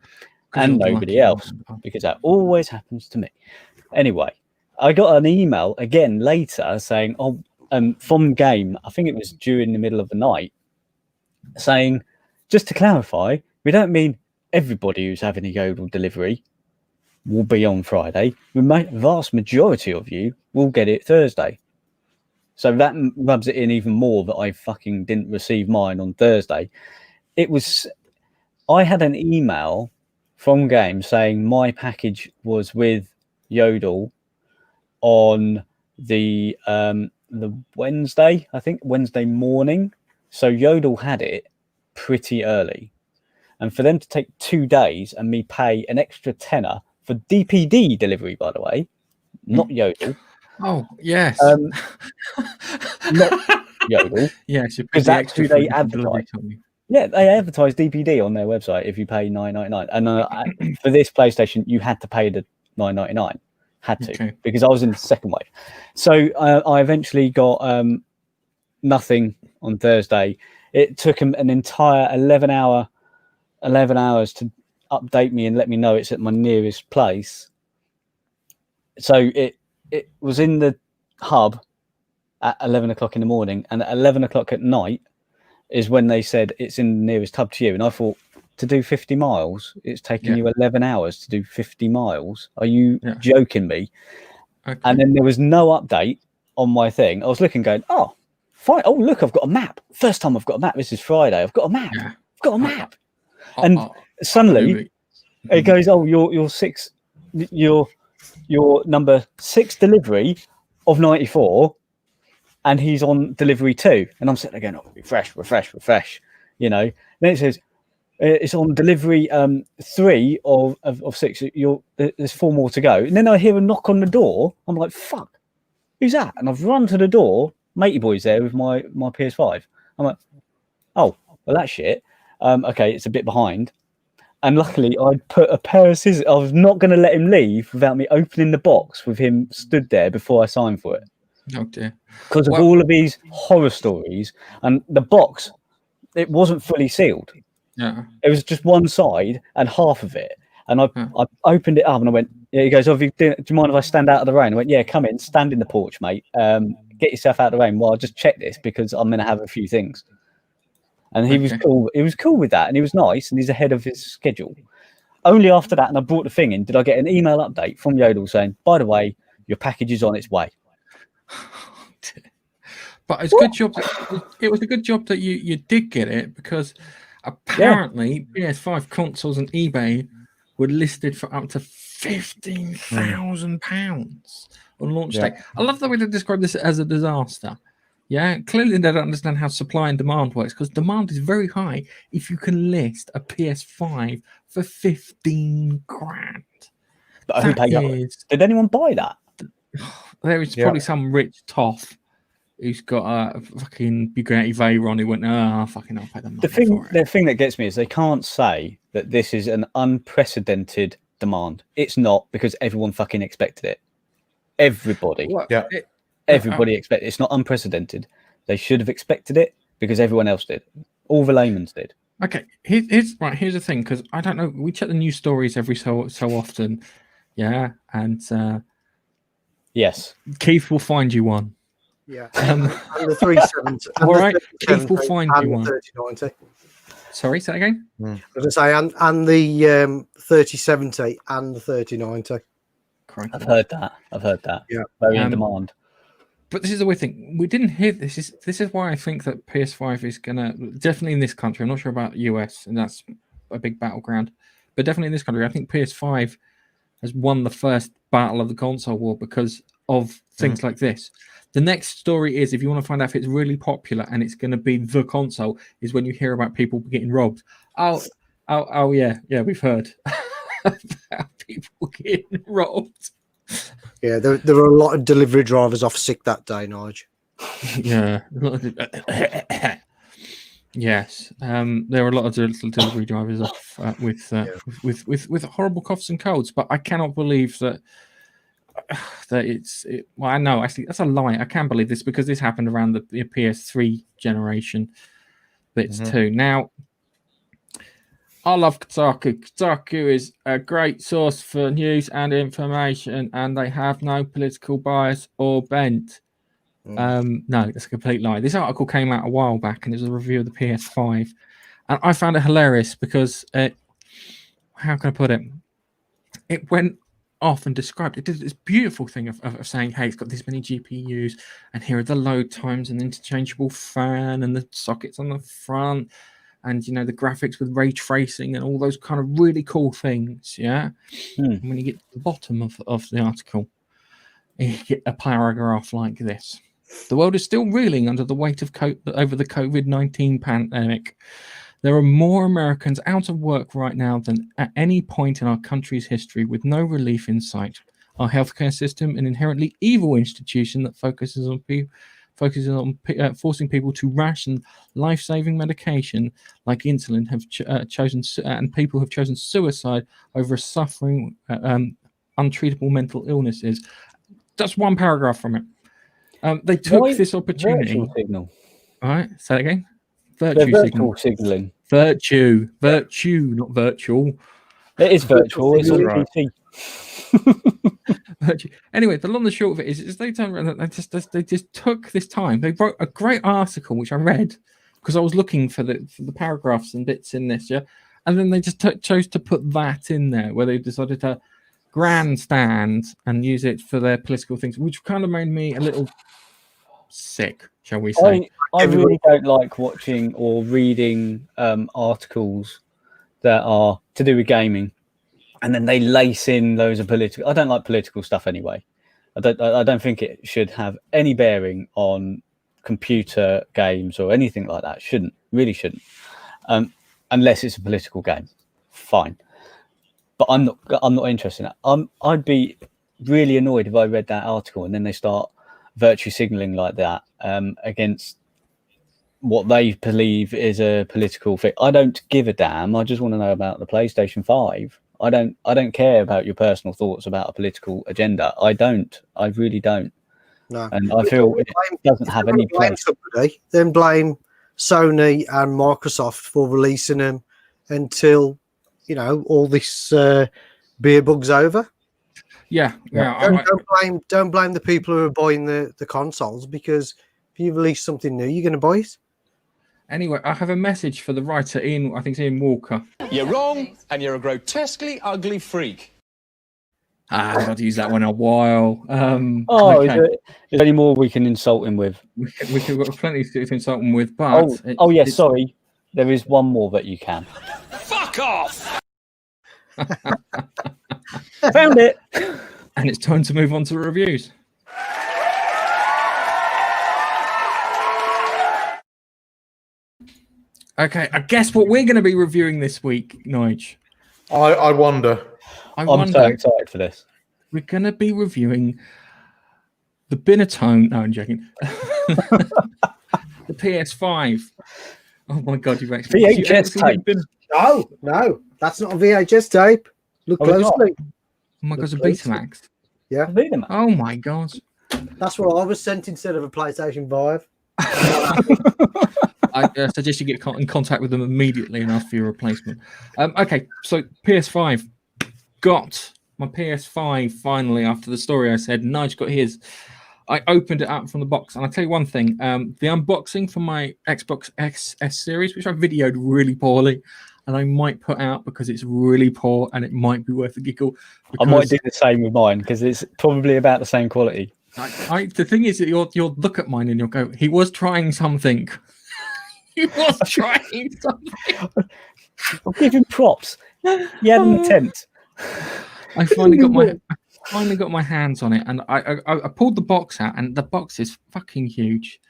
and nobody else, because that always happens to me. Anyway, I got an email again later saying, from Game, I think it was during the middle of the night, saying, just to clarify, we don't mean everybody who's having a Yodel delivery will be on Friday. The vast majority of you will get it Thursday. So that rubs it in even more that I fucking didn't receive mine on Thursday. I had an email from Game saying my package was with Yodel on the Wednesday, I think Wednesday morning. So Yodel had it pretty early, and for them to take 2 days and me pay an extra tenner for DPD delivery, by the way, not Yodel. Oh yes, not Yodel. Yes, because that's who they advertise. Yeah, they advertise DPD on their website if you pay $9.99, and for this PlayStation you had to pay the $9.99. Had to, because I was in the second wave. So I eventually got nothing on Thursday. It took them an entire 11 hours to update me and let me know it's at my nearest place. So it was in the hub at 11 o'clock in the morning, and at 11 o'clock at night is when they said it's in the nearest hub to you. And I thought, to do 50 miles, it's taking you 11 hours to do 50 miles. Are you joking me? Okay. And then there was no update on my thing. I was looking, going, oh, fine. Oh, look, I've got a map. First time I've got a map. This is Friday. I've got a map. Yeah. I've got a map. And suddenly it goes, oh, your number 6 delivery of 94, and he's on delivery 2. And I'm sitting there going, oh, refresh. You know, then it says, it's on delivery 3 of 6. There's 4 more to go. And then I hear a knock on the door. I'm like, fuck, who's that? And I've run to the door. Matey boy's there with my PS5. I'm like, oh, well, that's shit. Okay, it's a bit behind. And luckily, I'd put a pair of scissors. I was not going to let him leave without me opening the box with him stood there before I signed for it. Oh, dear. Because of all of these horror stories. And the box, it wasn't fully sealed. Yeah, it was just one side and half of it, and I opened it up and I went, Yeah, he goes, do you mind if I stand out of the rain? I went, yeah, come in, stand in the porch, mate. Get yourself out of the rain. Well, I'll just check this because I'm going to have a few things. And he was cool. He was cool with that, and he was nice, and he's ahead of his schedule. Only after that, and I brought the thing in, did I get an email update from Yodel saying, by the way, your package is on its way. But it's a good job. It was a good job that you did get it, because apparently PS5 consoles on eBay were listed for up to £15,000 on launch day. I love the way they describe this as a disaster. Yeah, clearly they don't understand how supply and demand works, because demand is very high if you can list a PS5 for 15 grand. But who paid that? Did anyone buy that? There is probably some rich toff who's got a fucking Bugatti Veyron who went, fucking I'll pay the money for it. The thing that gets me is they can't say that this is an unprecedented demand. It's not, because everyone fucking expected it. Everybody. Everybody expected it. It's not unprecedented. They should have expected it because everyone else did. All the laymen did. Okay, here's the thing, because I don't know. We check the news stories every so often. Yeah, and yes, Keith will find you one. Yeah, and the 370. All right, Keith will find you one. 3090. Sorry, say that again. I was going to say, and the 3070 and the 3090. I've heard that. Yeah, very in demand. But this is the weird thing. We didn't hear this. This is why I think that PS5 is gonna definitely in this country. I'm not sure about US, and that's a big battleground. But definitely in this country, I think PS5 has won the first battle of the console war because of things like this. The next story is, if you want to find out if it's really popular and it's going to be the console, is when you hear about people getting robbed. Oh yeah, we've heard about people getting robbed. Yeah, there were a lot of delivery drivers off sick that day, Nige. Yeah. Yes. There were a lot of delivery drivers off with horrible coughs and colds, but I cannot believe that well, I know actually that's a lie. I can't believe this because this happened around the PS3 generation bits too. Now, I love Kotaku. Kotaku is a great source for news and information, and they have no political bias or bent. No, that's a complete lie. This article came out a while back, and it was a review of the PS5, and I found it hilarious because how can I put it? It went off and described it did this beautiful thing of saying, hey, it's got this many GPUs, and here are the load times and the interchangeable fan and the sockets on the front, and the graphics with ray tracing and all those kind of really cool things. And when you get to the bottom of the article, you get a paragraph like this: the world is still reeling under the weight of over the COVID-19 pandemic. There are more Americans out of work right now than at any point in our country's history, with no relief in sight. Our healthcare system, an inherently evil institution that focuses on forcing people to ration life-saving medication like insulin, have chosen suicide over suffering untreatable mental illnesses. That's one paragraph from it. They took this opportunity. Virtual signal. All right, say that again. Virtual signaling. Virtue, not virtual. It is virtual. It's on PC. Anyway, the long and the short of it is they turned around. They just took this time. They wrote a great article which I read because I was looking for the paragraphs and bits in this, and then they just chose to put that in there where they decided to grandstand and use it for their political things, which kind of made me a little sick, shall we say. I really don't like watching or reading articles that are to do with gaming, and then they lace in loads of political. I don't like political stuff anyway. I don't think it should have any bearing on computer games or anything like that. Really shouldn't, unless it's a political game. Fine, but I'm not interested in that. I'd be really annoyed if I read that article and then they start virtue signaling like that against what they believe is a political thing. I don't give a damn. I just want to know about the PlayStation 5. I don't care about your personal thoughts about a political agenda. I really don't. No. And I feel it doesn't have any place. Then blame Sony and Microsoft for releasing them until all this beer bug's over. Yeah. Don't blame the people who are buying the consoles, because if you release something new, you're going to buy it. Anyway, I have a message for the writer, Ian. I think it's Ian Walker. You're wrong, and you're a grotesquely ugly freak. I haven't got to use that one in a while. Is there any more we can insult him with? We could got plenty to insult him with, but sorry, there is one more that you can. Fuck off! Found it. And it's time to move on to reviews. Okay, I guess what we're going to be reviewing this week, Nige. I wonder. I'm so excited for this. We're going to be reviewing the Binatone. No, I'm joking. The PS5. Oh my God, you've actually VHS tape. No, that's not a VHS tape. Look closely. Oh my God, it's a Betamax. Yeah. Betamax. Oh my God. That's what I was sent instead of a PlayStation 5. I suggest you get in contact with them immediately and ask for your replacement. Okay, so PS5. Got my PS5 finally after the story I said. Nige got his. I opened it up from the box, and I'll tell you one thing. The unboxing for my Xbox XS series, which I videoed really poorly, and I might put out because it's really poor and it might be worth a giggle. I might do the same with mine because it's probably about the same quality. The thing is that you'll look at mine and you'll go, he was trying something. He was trying something. I'll give him props. He had an attempt. I finally got my hands on it, and I pulled the box out, and the box is fucking huge.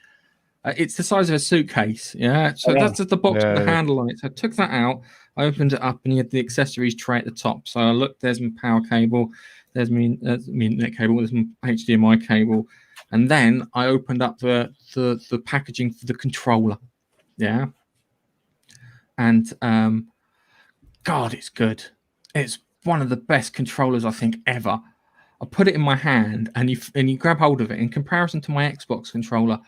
It's the size of a suitcase, yeah. So that's just the box with the handle on it. So I took that out, I opened it up, and you had the accessories tray at the top. So I looked. There's my power cable. There's my internet cable. There's my HDMI cable, and then I opened up the packaging for the controller, yeah. And God, it's good. It's one of the best controllers I think ever. I put it in my hand, and you grab hold of it. In comparison to my Xbox controller,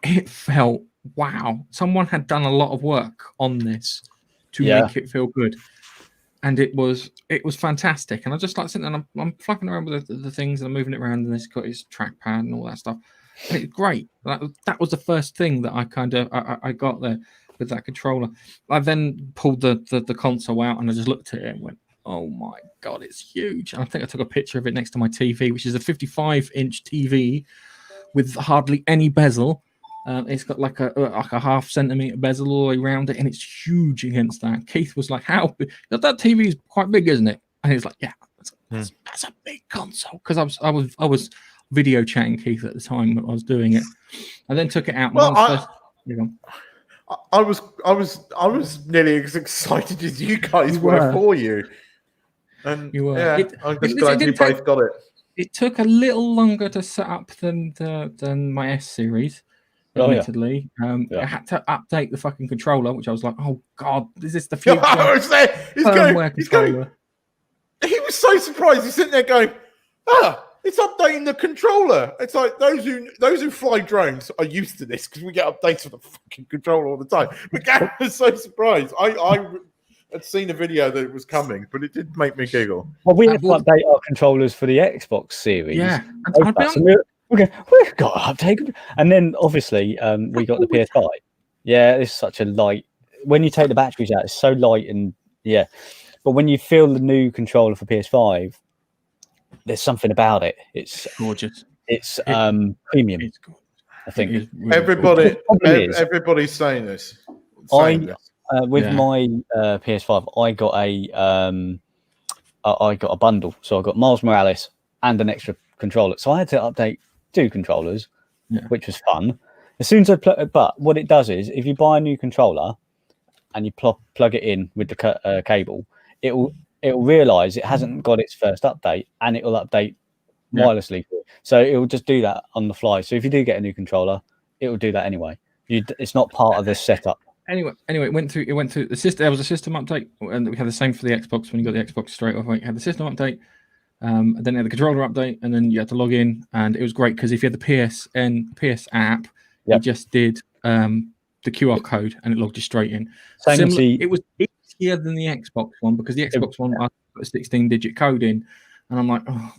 it felt wow. Someone had done a lot of work on this to make it feel good, and it was fantastic. And I just like sitting there, and I'm flapping around with the things, and I'm moving it around, and it's got its trackpad and all that stuff. And it's great. That was the first thing that I got there with that controller. I then pulled the console out, and I just looked at it and went, oh my God, it's huge. And I think I took a picture of it next to my TV, which is a 55-inch TV with hardly any bezel. It's got like a half centimeter bezel all the way around it, and it's huge against that. Keith was like, how big? That TV is quite big, isn't it? And he was like, yeah, that's a big console. Because I was video chatting Keith at the time when I was doing it. I then took it out. I was nearly as excited as you guys were for you. And you were. Yeah, I'm just glad you both got it. It took a little longer to set up than my S series, admittedly. I had to update the fucking controller, which I was like, oh God, is this the future? He's going. He was so surprised. He's sitting there going, it's updating the controller. It's like those who fly drones are used to this because we get updates of the fucking controller all the time. But Gary was so surprised. I had seen a video that it was coming, but it did make me giggle. Well, we had to update our controllers for the Xbox series. Yeah. We've got to update. And then obviously we got the PS5. Yeah, it's such a light. When you take the batteries out, it's so light and yeah. But when you feel the new controller for PS5, there's something about it. It's gorgeous. It's premium. It's gorgeous. I think everybody's saying this. With my PS5, I got a bundle. So I got Miles Morales and an extra controller. So I had to update 2 controllers, which was fun. As soon as but what it does is, if you buy a new controller and you plug it in with the cable, it'll realise it hasn't got its first update, and it'll update wirelessly. So it'll just do that on the fly. So if you do get a new controller, it will do that anyway. It's not part of the setup. Anyway, it went through the system. There was a system update, and we had the same for the Xbox. When you got the Xbox straight off, you had the system update, and then you had the controller update, and then you had to log in, and it was great because if you had the PS app, you just did the QR code, and it logged you straight in. It was easier than the Xbox one because the Xbox one I put a 16-digit code in, And I'm like, oh,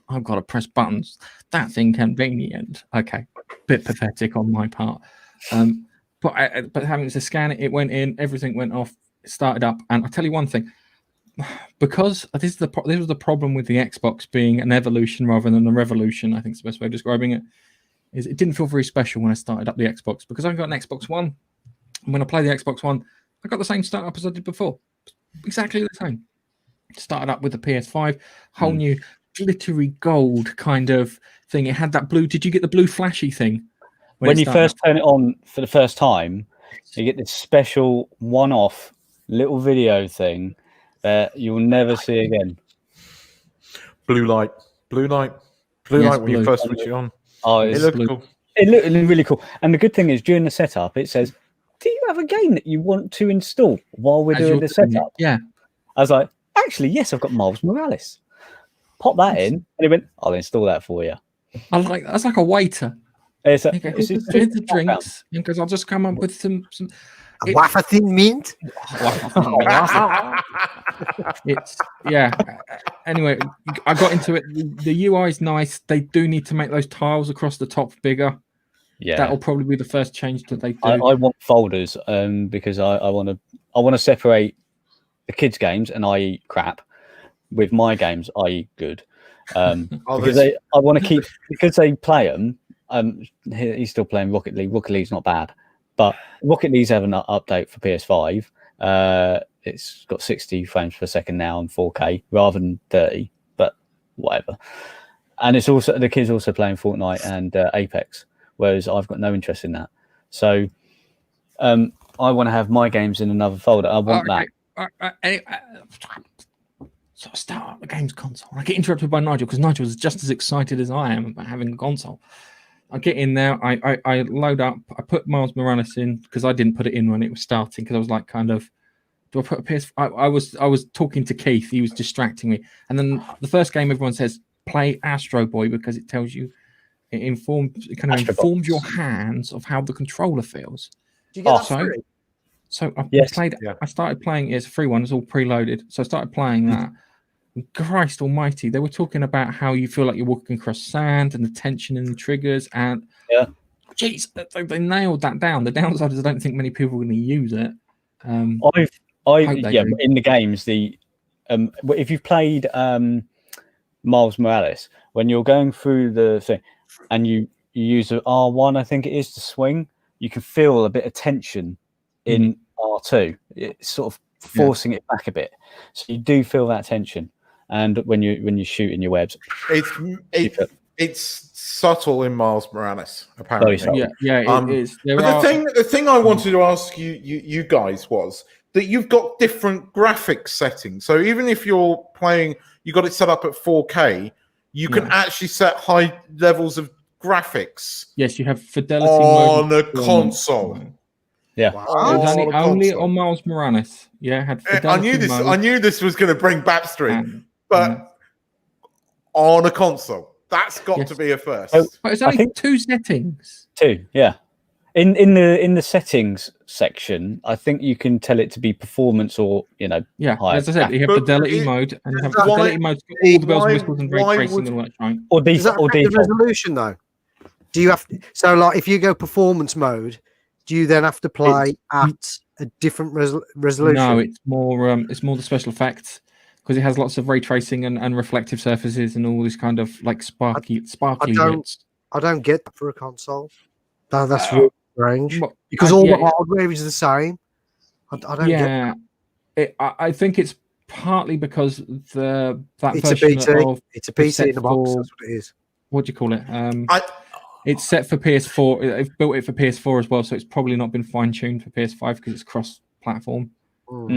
I've got to press buttons. That's inconvenient. Okay, bit pathetic on my part. But having to scan it, it went in, everything went off, it started up. And I'll tell you one thing, because this was the problem with the Xbox being an evolution rather than a revolution, I think is the best way of describing it, is it didn't feel very special when I started up the Xbox, because I've got an Xbox One. And when I play the Xbox One, I got the same startup as I did before. Exactly the same. Started up with the PS5, whole new glittery gold kind of thing. It had that blue. Did you get the blue flashy thing? When you first turn it on for the first time, you get this special one-off little video thing that you'll never see again. Blue light when you first switch it on. Oh, it looks cool. It looked really cool. And the good thing is, during the setup, it says, "Do you have a game that you want to install while we're doing the setup?" Yeah. I was like, "Actually, yes, I've got Miles Morales. Pop that in," and he went, "I'll install that for you." I like that's like a waiter. It's Here's the drinks, because I'll just come up with some a wafer thin mint. It's anyway, I got into it. The UI is nice. They do need to make those tiles across the top bigger. Yeah, that'll probably be the first change that they do. I want folders because I want to separate the kids' games, and I crap, with my games, i.e. good. Because I want to keep, because they play them. He's still playing Rocket League. Rocket League's not bad, but Rocket League's having an update for PS5. It's got 60 frames per second now and 4K rather than 30, but whatever. And it's also, the kids also playing Fortnite and Apex, whereas I've got no interest in that. So I want to have my games in another folder. I want that. So I start up the games console. I get interrupted by Nigel, because Nigel is just as excited as I am about having a console. I get in there, I load up, I put Miles Morales in, because I didn't put it in when it was starting, because I was like, kind of, do I put a PS? I was talking to Keith, he was distracting me, and then the first game everyone says play Astro Boy, because it tells you, it informs your hands of how the controller feels. Do you get that free? So I Yes. I started playing. It's a free one. It's all preloaded. So I started playing that. Christ Almighty! They were talking about how you feel like you're walking across sand and the tension in the triggers. And jeez, they nailed that down. The downside is I don't think many people are going to use it. In the games, if you've played Miles Morales, when you're going through the thing and you use the R1, I think it is, to swing, you can feel a bit of tension in R2. It's sort of forcing it back a bit, so you do feel that tension. And when you shoot in your webs, it's subtle in Miles Morales, apparently. It is. The thing I wanted to ask you guys was that you've got different graphics settings. So even if you're playing, you got it set up at 4K, you can actually set high levels of graphics. Yes, you have fidelity on a console. Yeah, only on Miles Morales. Yeah, had fidelity mode. I knew this was going to bring Bapstream, but on a console, that's got to be a first. But it's only two settings. Yeah. In the settings section, I think you can tell it to be performance or higher. As I said, you have fidelity mode, and you have fidelity mode, all the bells and whistles and ray tracing and all that. Right? Or does that affect the resolution though? Do you have so like if you go performance mode? Do you then have to play at a different resolution? No, it's more the special effects, because it has lots of ray tracing and reflective surfaces and all this kind of like sparkly bits. I don't get that for a console. That's really strange, because all the hardware is the same. I don't get that. I think it's partly because it's a PC in the box. That's what it is. What do you call it? It's set for PS4. They've built it for PS4 as well, so it's probably not been fine-tuned for PS5 because it's cross-platform.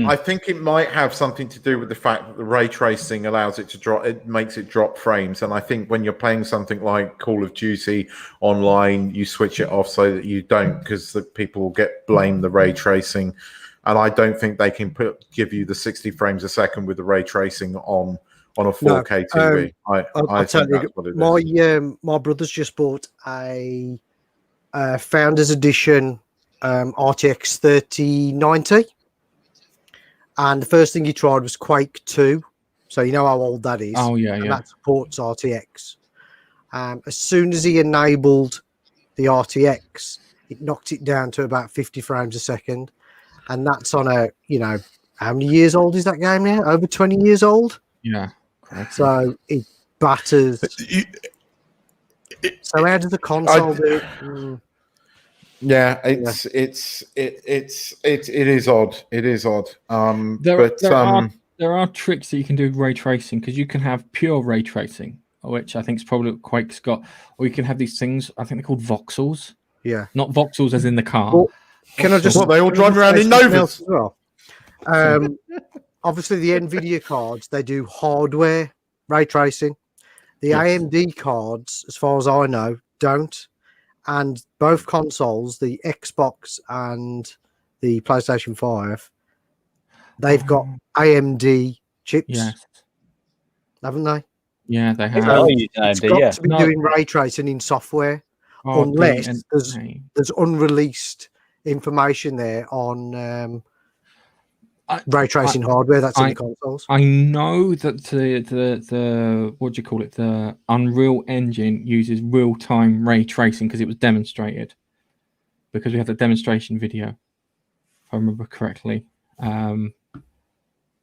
I think it might have something to do with the fact that the ray tracing allows it to drop. It makes it drop frames, and I think when you're playing something like Call of Duty online, you switch it off so that you don't, because the people will blame the ray tracing, and I don't think they can give you the 60 frames a second with the ray tracing on a 4K TV. I think that's what it is. My brother's just bought a Founders Edition RTX 3090, and the first thing he tried was Quake 2, So you know how old that is. Oh yeah, and yeah. that supports RTX. As soon as he enabled the RTX, it knocked it down to about 50 frames a second, and that's on a how many years old is that game now? Over 20 years old. Yeah. Correct. So it batters. So how does the console do it? Yeah, it is odd. It is odd. There are tricks that you can do with ray tracing, because you can have pure ray tracing, which I think is probably what Quake's got, or you can have these things. I think they're called voxels. Yeah, not voxels as in the car. Well, can I just? What, they all drive around in Novas? As well? Obviously, the NVIDIA cards, they do hardware ray tracing. The AMD cards, as far as I know, don't. And both consoles, the Xbox and the PlayStation 5, they've got AMD chips, Yes. haven't they? Yeah, they have. It's got to be doing ray tracing in software, unless there's unreleased information there on ray tracing hardware that's in the consoles. I know that the what do you call it? The Unreal Engine uses real-time ray tracing because it was demonstrated. Because we have the demonstration video, if I remember correctly.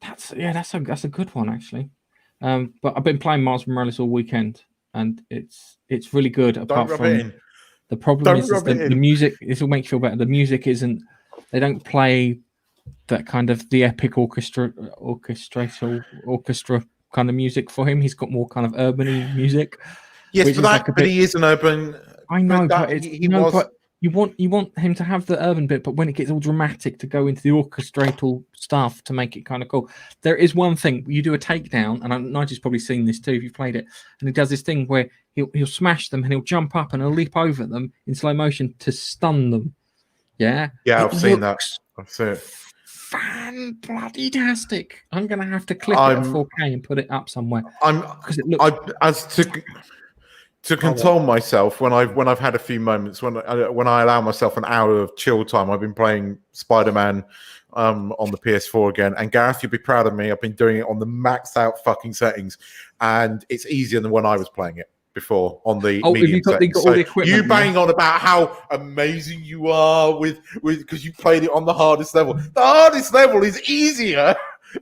That's a good one actually. But I've been playing Miles Morales all weekend, and it's really good. Apart from the problem is the music. This will make you feel better. The music isn't. They don't play that kind of the epic orchestra kind of music for him. He's got more kind of urban-y music. Yes, but he is an urban. I know, but you want him to have the urban bit, but when it gets all dramatic, to go into the orchestral stuff to make it kind of cool. There is one thing you do a takedown, and Nigel's probably seen this too if you've played it. And he does this thing where he'll smash them and he'll jump up and he'll leap over them in slow motion to stun them. Yeah, I've seen that. I've seen it. Fan-bloody-tastic. I'm gonna have to clip it at 4K and put it up somewhere. To console myself when I've had a few moments when I allow myself an hour of chill time. I've been playing Spider-Man on the PS4 again, and Gareth, you'll be proud of me. I've been doing it on the maxed out fucking settings, and it's easier than when I was playing it before on the medium settings. All the equipment, you bang on about how amazing you are with because you played it on the hardest level. The hardest level is easier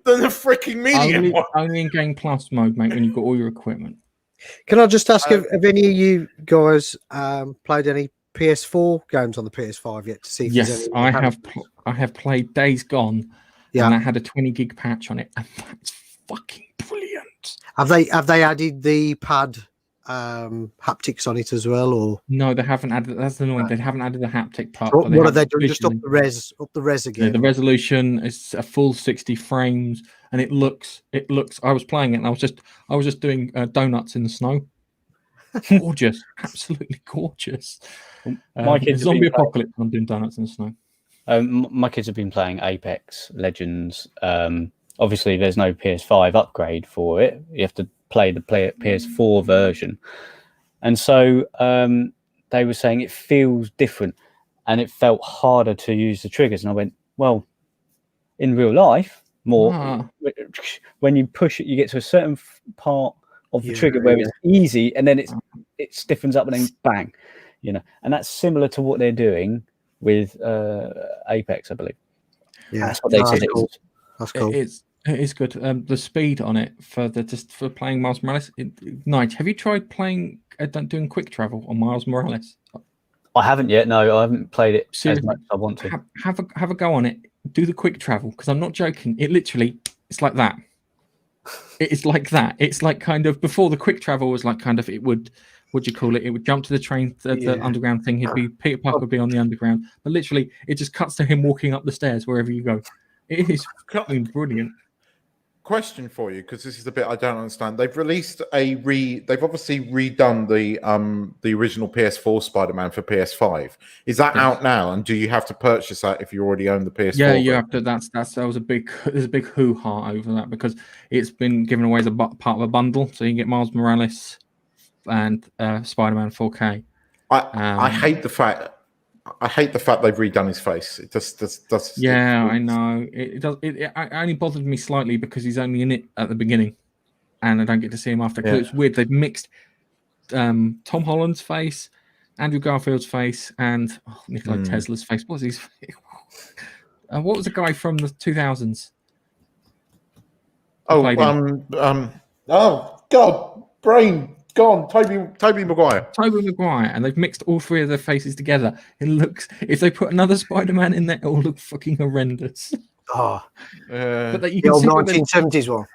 than the freaking medium one. Only in Game Plus mode, mate, when you've got all your equipment. Can I just ask if any of you guys played any PS4 games on the PS5 yet to see? If yes, I have. I have played Days Gone, and I had a 20 gig patch on it, and that's fucking brilliant. Have they added the pad haptics on it as well, or no? They haven't added. That's annoying. They haven't added the haptic part. What have they done? Just up the res again. Yeah, the resolution is a full 60 frames, and it looks. I was playing it, and I was just doing donuts in the snow. Gorgeous, absolutely gorgeous. My kids zombie apocalypse. I'm doing donuts in the snow. My kids have been playing Apex Legends. Obviously, there's no PS5 upgrade for it. You have to play the PS4 version, and so they were saying it feels different, and it felt harder to use the triggers. And I went, well, in real life, when you push it, you get to a certain part of the trigger where it's easy, and then it stiffens up, and then bang, and that's similar to what they're doing with Apex, I believe. Yeah, that's what they said. That's cool. It is good. The speed on it for playing Miles Morales. Nige, have you tried playing doing quick travel on Miles Morales? I haven't yet. No, I haven't played it as much as I want to. Have a go on it. Do the quick travel, because I'm not joking. It's like that. It's like that. It's like kind of before the quick travel was like kind of it would. What do you call it? It would jump to the train, the underground thing. Peter Parker would be on the underground, but literally it just cuts to him walking up the stairs wherever you go. It is fucking brilliant. Question for you, because this is the bit I don't understand. They've released they've obviously redone the original PS4 Spider-Man for PS5. Is that out now? And do you have to purchase that if you already own the PS4? Yeah, you have to. There's a big hoo-ha over that, because it's been given away as a part of a bundle, so you can get Miles Morales and Spider-Man 4K. I hate the fact they've redone his face. It just yeah, I know. It does. It only bothered me slightly because he's only in it at the beginning. and I don't get to see him after. Because it's weird. They've mixed Tom Holland's face, Andrew Garfield's face, and Nikola Tesla's face. What was his face? What was the guy from the 2000s? Oh God, brain gone. Toby Maguire. Tobey Maguire, and they've mixed all three of their faces together. It looks, if they put another Spider-Man in there, it will look fucking horrendous. Oh, but that you the can old see 1970s one.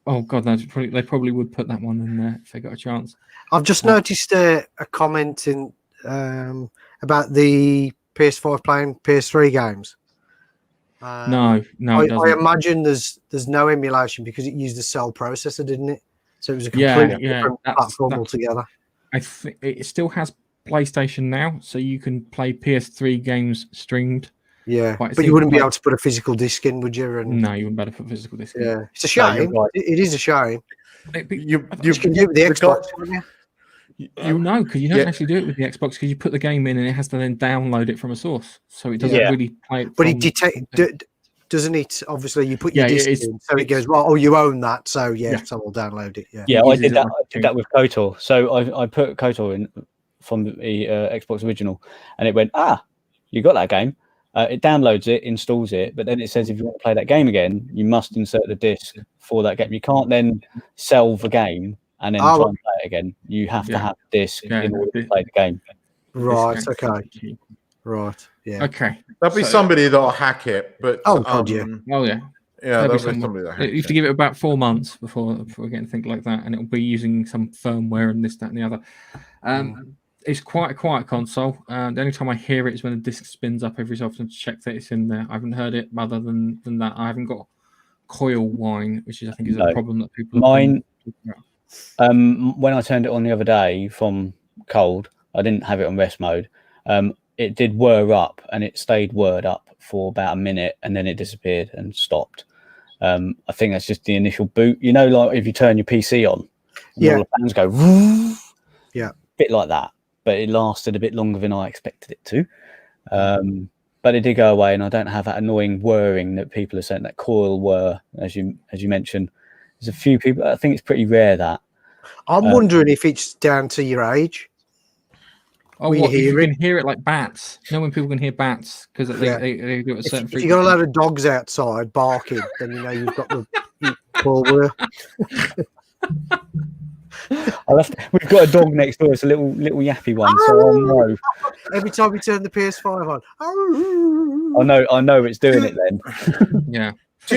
Oh God, no, they probably would put that one in there if they got a chance. I've just noticed a comment in about the PS5 playing PS3 games. No, I imagine there's no emulation because it used the cell processor, didn't it? So it was a completely different platform altogether. I think it still has PlayStation now, so you can play PS3 games streamed. Yeah, but you wouldn't be able to put a physical disc in, would you? No, you wouldn't be able to put a physical disc in. Yeah, it's a shame. No, right. It is a shame. You can do it with the Xbox, wouldn't you? No, because you don't actually do it with the Xbox because you put the game in and it has to then download it from a source, so it doesn't really play it. But it doesn't it? Obviously, you put your disc in, so it goes, well, you own that, so so we'll download it. Yeah, I did that. I did that with KOTOR. So I put KOTOR in from the Xbox original, and it went, you got that game. It downloads it, installs it, but then it says if you want to play that game again, you must insert the disc for that game. You can't then sell the game and then try and play it again. You have to have the disc in order to play the game. Right. Okay. Right. Yeah. Okay. There'll be somebody that'll hack it, but oh yeah. Yeah, there'll be somebody that hacks you have to give it about 4 months before getting anything like that, and it'll be using some firmware and this, that, and the other. It's quite a quiet console. The only time I hear it is when the disc spins up every so often to check that it's in there. I haven't heard it other than that. I haven't got coil whine, which I think is a problem that people. Mine. When I turned it on the other day from cold, I didn't have it on rest mode. It did whir up, and it stayed whirred up for about a minute, and then it disappeared and stopped. I think that's just the initial boot. You know, like if you turn your PC on, all the fans go. Yeah, bit like that. But it lasted a bit longer than I expected it to. But it did go away, and I don't have that annoying whirring that people are saying, that coil whir, as you mentioned. There's a few people. I think it's pretty rare that. I'm wondering if it's down to your age. Oh, what, you can hear it like bats? You know when people can hear bats because they do it a certain frequency. If you've got a lot of dogs outside barking, then you know you've got the coil whir. We've got a dog next door. It's a little yappy one. So I know. Every time we turn the PS5 on, I know it's doing it then. Yeah. Do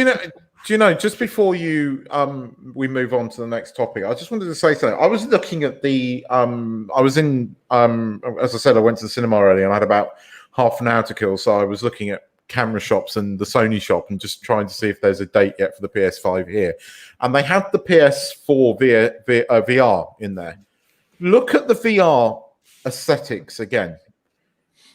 you know? Just before we move on to the next topic, I just wanted to say something. I was looking at the. I was in. As I said, I went to the cinema earlier, and I had about half an hour to kill. So I was looking at camera shops and the Sony shop and just trying to see if there's a date yet for the PS5 here. And they had the PS4 VR in there. Look at the VR aesthetics again.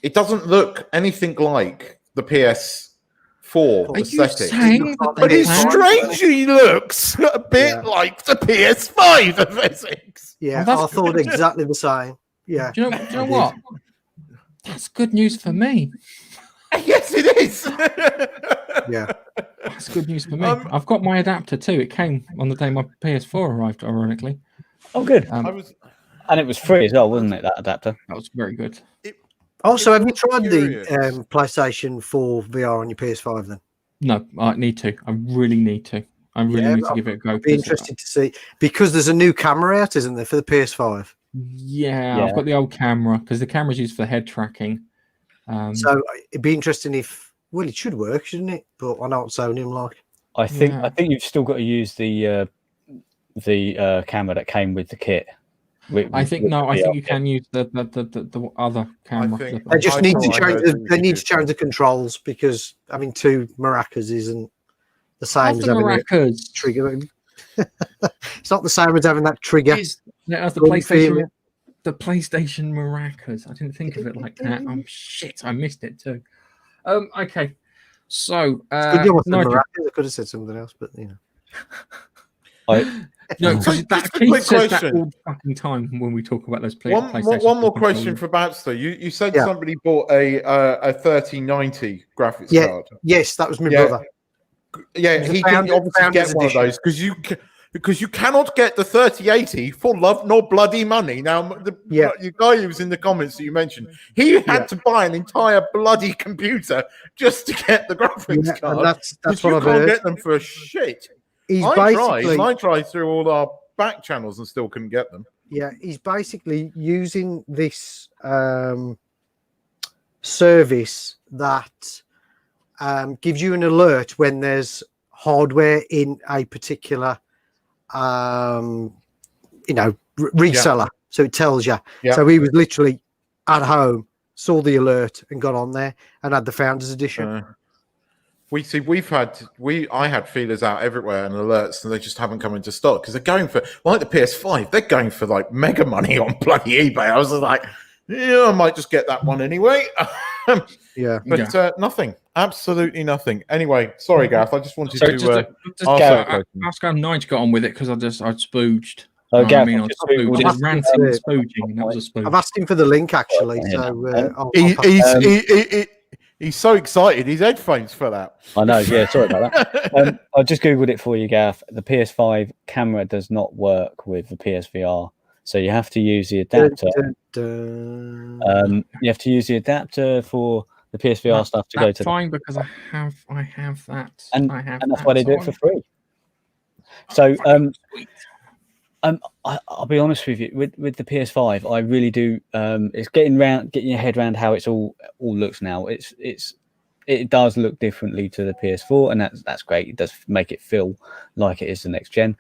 It doesn't look anything like the PS4 aesthetic. But it strangely looks a bit like the PS5 aesthetics. Yeah, I thought exactly the same. Yeah. Do you know what? That's good news for me. Yes, it is. Yeah, that's good news for me. I've got my adapter too. It came on the day my PS4 arrived, ironically. Oh, good. And it was free as well, wasn't it? That adapter. That was very good. Also, have you tried the PlayStation 4 VR on your PS5 then? No, I need to. I really need to. I really need to give it a go. I'd be interested to see because there's a new camera out, isn't there, for the PS5? Yeah, I've got the old camera because the camera's used for head tracking. So it'd be interesting if it should work, shouldn't it? But I know what Sony like. I think you've still got to use the camera that came with the kit. I think you can use the other camera. They just need to change. They need to change the controls because having two maracas isn't the same as having a trigger. It's not the same as having that trigger. The PlayStation maracas. I didn't think of it like that. Oh shit, I missed it too. Okay, so I could have said something else, but you know. No, that Keith says that all the fucking time when we talk about those PlayStation. One more question for Babster. You said somebody bought a 3090 graphics card. Yes, that was my brother. Yeah, he can obviously get one of those because because you cannot get the 3080 for love nor bloody money. Now, the guy who was in the comments that you mentioned, he had to buy an entire bloody computer just to get the graphics card. And that's what you I've can't heard. get them for shit. I tried through all our back channels and still couldn't get them. Yeah, he's basically using this service that gives you an alert when there's hardware in a particular reseller. So it tells you. So he was literally at home, saw the alert and got on there and had the Founders Edition. I had feelers out everywhere and alerts, and they just haven't come into stock because they're going for, like the PS5, they're going for like mega money on bloody eBay. I was like, I might just get that one anyway. But nothing, absolutely nothing. Anyway, sorry, Gareth. I just wanted to ask how Nigel got on with it because I spooged. I've ranting and spooging. That was a spoog. I've asked him for the link actually. He's so excited. His headphones fell out. I know. Yeah, sorry about that. I just googled it for you, Gareth. The PS5 camera does not work with the PSVR, so you have to use the adapter. You have to use the adapter for the PSVR stuff to go to. Fine, because I have that, and that's why they do it for free. So, I'll be honest with you. With the PS5, I really do. It's getting your head around how it's all looks now. It does look differently to the PS4, and that's great. It does make it feel like it is the next gen.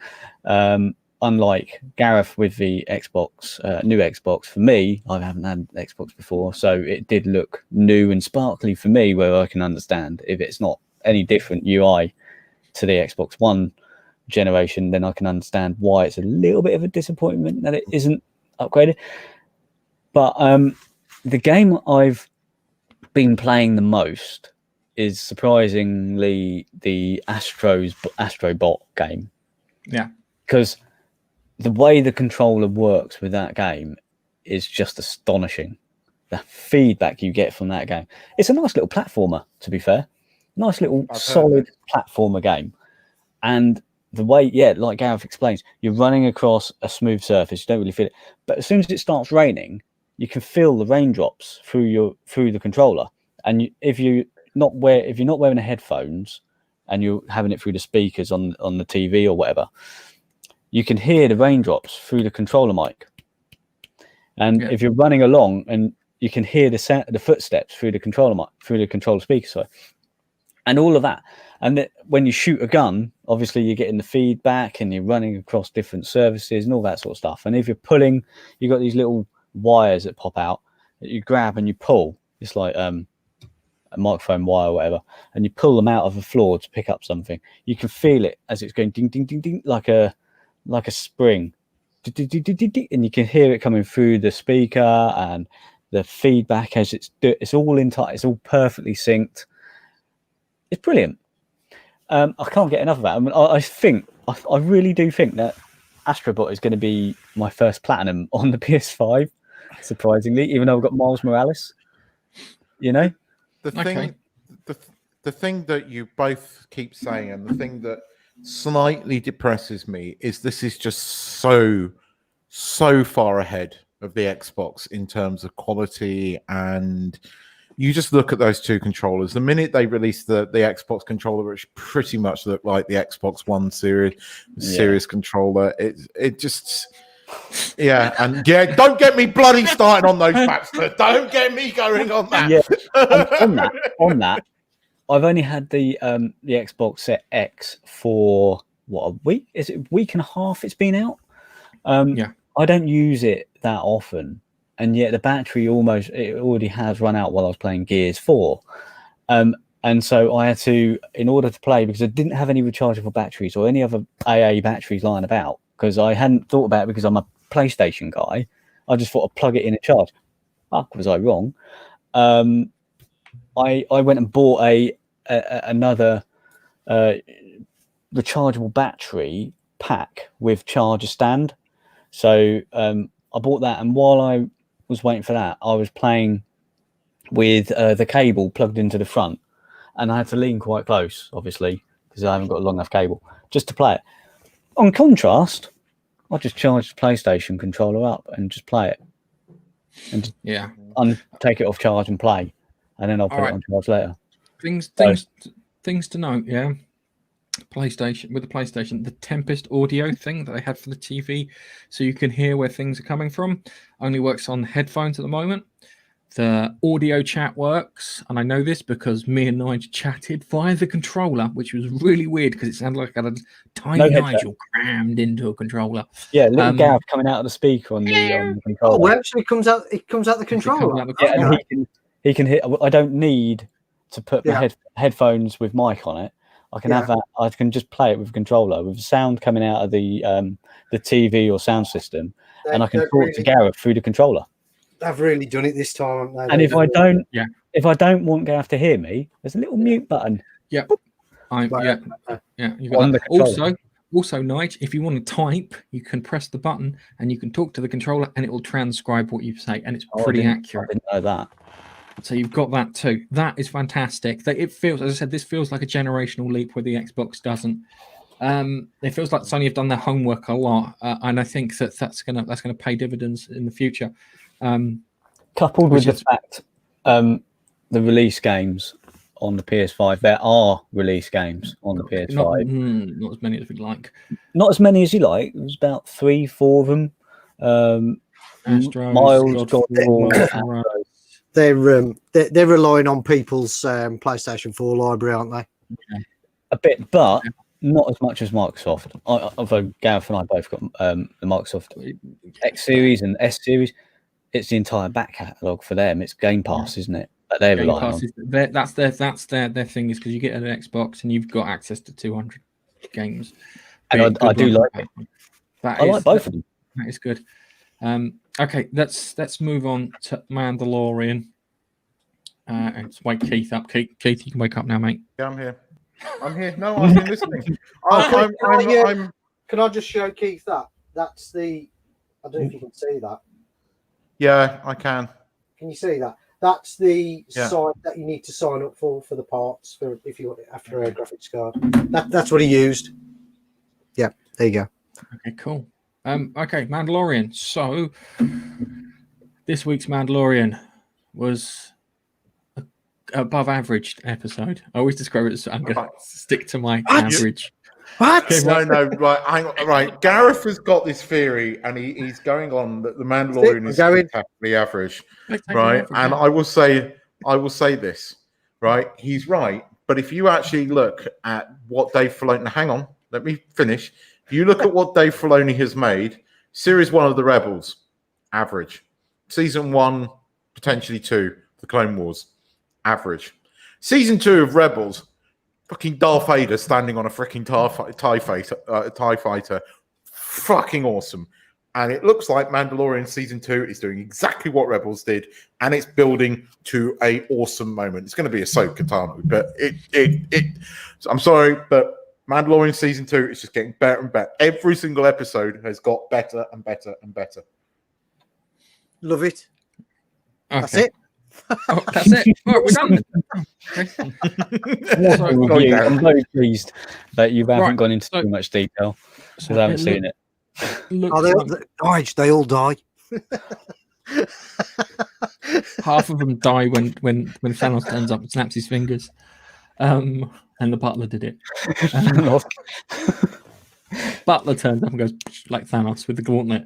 Unlike Gareth with the Xbox, new Xbox, for me, I haven't had Xbox before, so it did look new and sparkly for me, where I can understand if it's not any different UI to the Xbox One generation, then I can understand why it's a little bit of a disappointment that it isn't upgraded. But the game I've been playing the most is surprisingly the Astrobot game. Yeah, because the way the controller works with that game is just astonishing. The feedback you get from that game. It's a nice little platformer, to be fair. Nice little solid platformer game. And the way, like Gareth explains, you're running across a smooth surface. You don't really feel it. But as soon as it starts raining, you can feel the raindrops through the controller. And if you're not wearing the headphones and you're having it through the speakers on the TV or whatever, you can hear the raindrops through the controller mic. And if you're running along, and you can hear the footsteps through the controller mic, through the controller speaker, sorry, and all of that. And when you shoot a gun, obviously you're getting the feedback, and you're running across different surfaces and all that sort of stuff. And if you're pulling, you've got these little wires that pop out that you grab and you pull. It's like a microphone wire or whatever, and you pull them out of the floor to pick up something. You can feel it as it's going ding ding ding ding, like a spring, and you can hear it coming through the speaker, and the feedback as it's all in tight. It's all perfectly synced. It's brilliant. I can't get enough of that. I mean, I really do think that Astrobot is going to be my first platinum on the PS5, surprisingly, even though I've got Miles Morales. The thing that you both keep saying, and the thing that slightly depresses me, is this is just so far ahead of the Xbox in terms of quality. And you just look at those two controllers. The minute they released the Xbox controller, which pretty much looked like the Xbox One series controller, it just don't get me bloody started on those bastards. Don't get me going on that. On that, I've only had the Xbox Set X for a week. Is it a week and a half it's been out? I don't use it that often, and yet the battery already has run out while I was playing Gears 4. And so I had to, in order to play, because I didn't have any rechargeable batteries or any other AA batteries lying about, because I hadn't thought about it because I'm a PlayStation guy. I just thought I'd plug it in and charge. Fuck, was I wrong? I went and bought another rechargeable battery pack with charger stand. So I bought that, and while I was waiting for that, I was playing with the cable plugged into the front, and I had to lean quite close, obviously, because I haven't got a long enough cable just to play it. On contrast, I just charge the PlayStation controller up and just play it, and just take it off charge and play, and then I'll put it on charge later. Things to note, yeah. PlayStation, with the PlayStation, the Tempest audio thing that they had for the TV, so you can hear where things are coming from, only works on headphones at the moment. The audio chat works, and I know this because me and Nigel chatted via the controller, which was really weird because it sounded like I had a tiny Nigel crammed into a controller. Yeah, little Gav coming out of the speaker on the controller. Oh, actually, it comes out the controller. And he can hit. I don't need to put my headphones with mic on it. I can have that. I can just play it with a controller with sound coming out of the TV or sound system, and I can talk to Gareth through the controroller. They've really done it this time, haven't they? And if I don't want Gareth to hear me, there's a little mute button. Yeah, You've got also, Nige, if you want to type, you can press the button and you can talk to the controller, and it will transcribe what you say, and it's pretty accurate. I didn't know that. So you've got that too. That is fantastic. It feels, as I said, this feels like a generational leap where the Xbox doesn't. It feels like Sony have done their homework a lot, and I think that's gonna pay dividends in the future. Coupled with the fact the release games on the PS5, there are release games on the PS5. Not as many as we'd like. Not as many as you like. There's about 3-4 of them. Astros, Miles, God of War, they're relying on people's PlayStation 4 library, aren't they? Yeah. A bit, but not as much as Microsoft. Although Gareth and I both got the Microsoft X series and S series, it's the entire back catalogue for them. It's Game Pass, isn't it? That they're relying on. That's their thing, is because you get an Xbox and you've got access to 200 games. And I do like it. I like both of them. That is good. Okay, let's move on to Mandalorian. And wake Keith up. Keith, you can wake up now, mate. Yeah, I'm here. No, I've been listening. Can I just show Keith that? That's the. I don't know if you can see that. Yeah, I can. Can you see that? That's the site that you need to sign up for the parts for if you want it after a graphics card. That's what he used. Yeah, there you go. Okay, cool. Okay, Mandalorian. So this week's Mandalorian was above average episode. I always describe it as I'm going to stick to my average. What? Okay, no, right. Hang on, right. Gareth has got this theory, and he's going on that the Mandalorian is spectacularly average, right? And I will say this, right? He's right, but if you actually look at what Dave Filoni, hang on, let me finish. If you look at what Dave Filoni has made, Series 1 of the Rebels, average. Season 1, potentially 2, the Clone Wars, average. Season 2 of Rebels, fucking Darth Vader standing on a freaking TIE fighter. Fucking awesome. And it looks like Mandalorian Season 2 is doing exactly what Rebels did, and it's building to a awesome moment. It's going to be Ahsoka Tano, but I'm sorry, but Mandalorian Season 2 is just getting better and better. Every single episode has got better and better and better. Love it. Okay. That's it. Oh, that's it. All right, we're done. I'm very pleased that you haven't gone into too much detail because I haven't seen it. They all die. Half of them die when Thanos turns up and snaps his fingers. And the butler did it. Butler turns up and goes like Thanos with the gauntlet.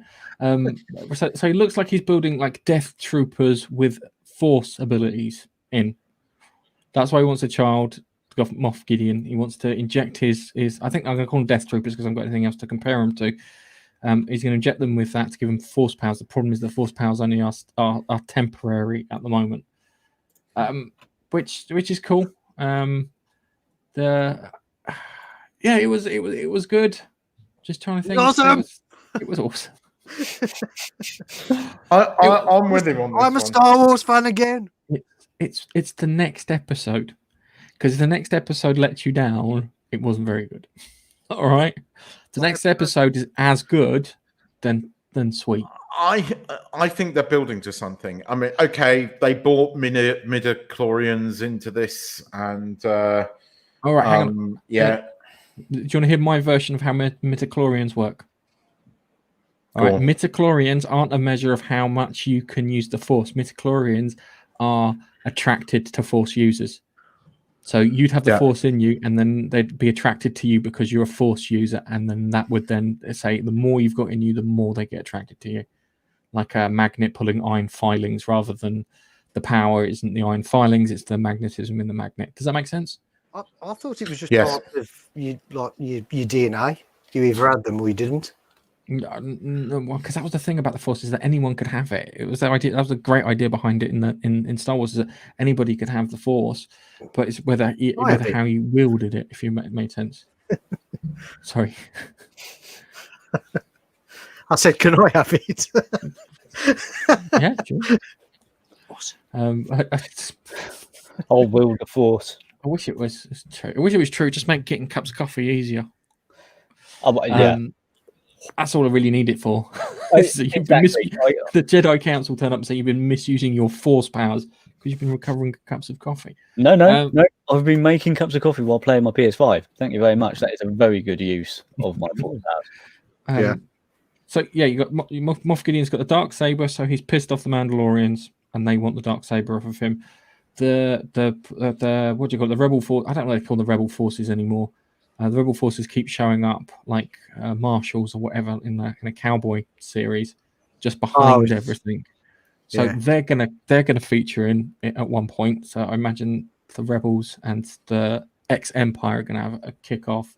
So he looks like he's building like Death Troopers with Force abilities in. That's why he wants a child to go Moff Gideon. He wants to inject his I think I'm going to call them Death Troopers because I haven't got anything else to compare them to. He's going to inject them with that to give them Force powers. The problem is the Force powers only are temporary at the moment, which is cool. It was good. Just trying to think. Awesome. It was awesome. I'm with him on this. I'm a Star Wars fan again. It's the next episode, because if the next episode lets you down, it wasn't very good. All right, the next episode is as good, then sweet. I think they're building to something. I mean, okay, they brought midichlorians into this, and all right, hang on. Yeah. Do you want to hear my version of how midichlorians work? All right, midichlorians aren't a measure of how much you can use the Force. Midichlorians are attracted to Force users. So you'd have the Force in you, and then they'd be attracted to you because you're a Force user, and then that would then say the more you've got in you, the more they get attracted to you. Like a magnet pulling iron filings, rather than the power isn't the iron filings, it's the magnetism in the magnet. Does that make sense? I thought it was just part of your DNA. You either had them or you didn't. No, because that was the thing about the Force, is that anyone could have it. It was the idea. That was a great idea behind it in Star Wars, is that anybody could have the Force, but it's whether how you wielded it. If you made sense. Sorry. I said, "Can I have it?" Yeah, sure. Awesome. I'll wield the Force. I wish it was true. I wish it was true. Just make getting cups of coffee easier. Oh, yeah. That's all I really need it for. So the Jedi Council turn up and say you've been misusing your Force powers because you've been recovering cups of coffee. No. I've been making cups of coffee while playing my PS5. Thank you very much. That is a very good use of my Force powers. So yeah, you got Moff Gideon's got the dark saber, so he's pissed off the Mandalorians, and they want the dark saber off of him. The what do you call it? The Rebel Force? I don't know what they call the Rebel Forces anymore. The Rebel Forces keep showing up like marshals or whatever in a cowboy series, just behind everything. So they're gonna feature in at one point. So I imagine the Rebels and the ex-Empire are gonna have a kick-off.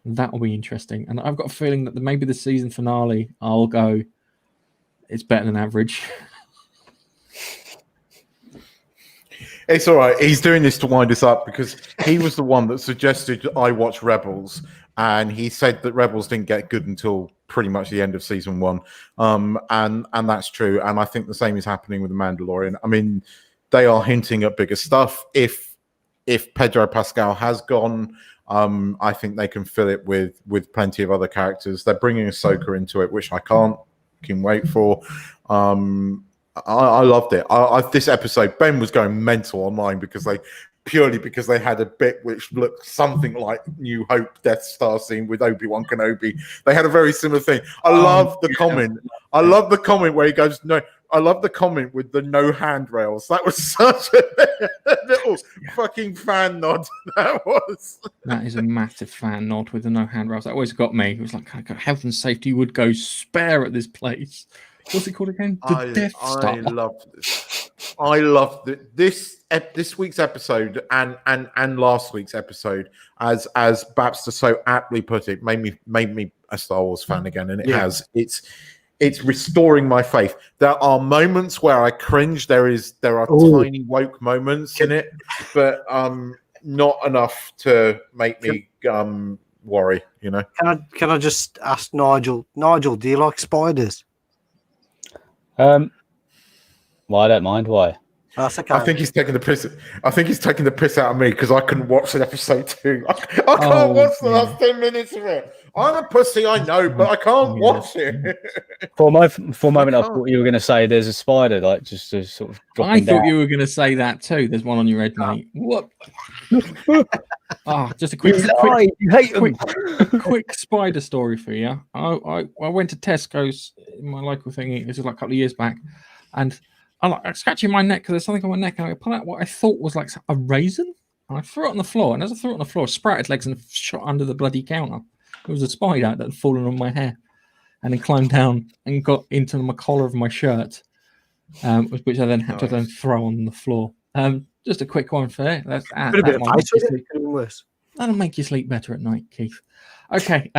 That will be interesting. And I've got a feeling that maybe the season finale, I'll go, it's better than average. It's all right. He's doing this to wind us up because he was the one that suggested I watch Rebels, and he said that Rebels didn't get good until pretty much the end of season 1. And that's true. And I think the same is happening with The Mandalorian. I mean, they are hinting at bigger stuff. If Pedro Pascal has gone, I think they can fill it with plenty of other characters. They're bringing Ahsoka into it, which I can wait for. I loved it. This episode, Ben was going mental online because they had a bit which looked something like New Hope Death Star scene with Obi-Wan Kenobi. They had a very similar thing. I love the comment. I love the comment where he goes, no. I love the comment with the no handrails. That was such a little fucking fan nod. That is a massive fan nod with the no handrails. That always got me. It was like health and safety would go spare at this place. What's it called again? The Death Star. I loved this. I loved it. This week's episode and last week's episode, as Babster so aptly put it, made me a Star Wars fan again, and it has. It's restoring my faith. There are moments where I cringe. There are tiny woke moments in it, but not enough to make me worry. You know. Can I just ask Nigel? Nigel, do you like spiders? Well, I don't mind. Why? That's okay. I think he's taking the piss. I think he's taking the piss out of me because I couldn't watch an episode 2. I can't watch the last 10 minutes of it. I'm a pussy, I know, but I can't watch it. For a moment, I thought you were going to say there's a spider, like just to sort of. I thought you were going to say that too. There's one on your head, mate. What? Just a quick spider story for you. I went to Tesco's in my local thingy. This was like a couple of years back, and I'm like scratching my neck because there's something on my neck, and I pull out what I thought was like a raisin, and I threw it on the floor. And as I threw it on the floor, sprouted legs and shot under the bloody counter. It was a spider that had fallen on my hair, and it climbed down and got into my collar of my shirt, which I then had to throw on the floor. Just a quick one for that. That'll make you sleep better at night, Keith. Okay.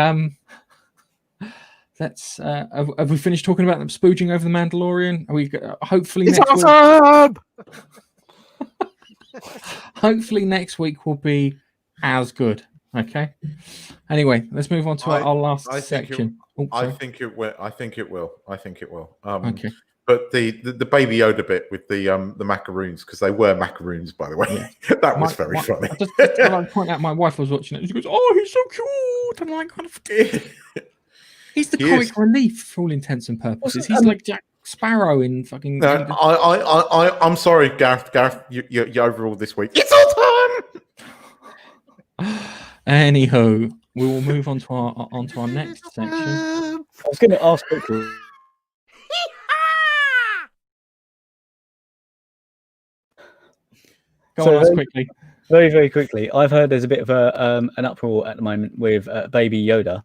Let's. Have we finished talking about them spooging over the Mandalorian? Are we hopefully it's next awesome! week? Hopefully next week will be as good. Okay. Anyway, let's move on to our last section. I think it will. Okay. But the Baby Yoda bit with the macaroons, because they were macaroons, by the way, that was very funny. I just like to point out, my wife was watching it. She goes, "Oh, he's so cute!" And I'm like, he's the comic relief for all intents and purposes. He's like Jack Sparrow in fucking. I'm sorry, Gareth. You're overall this week. It's all time. Anywho, we will move on to our next section. I was going to ask quickly. Go on, ask quickly. Very, very quickly. I've heard there's a bit of an uproar at the moment with Baby Yoda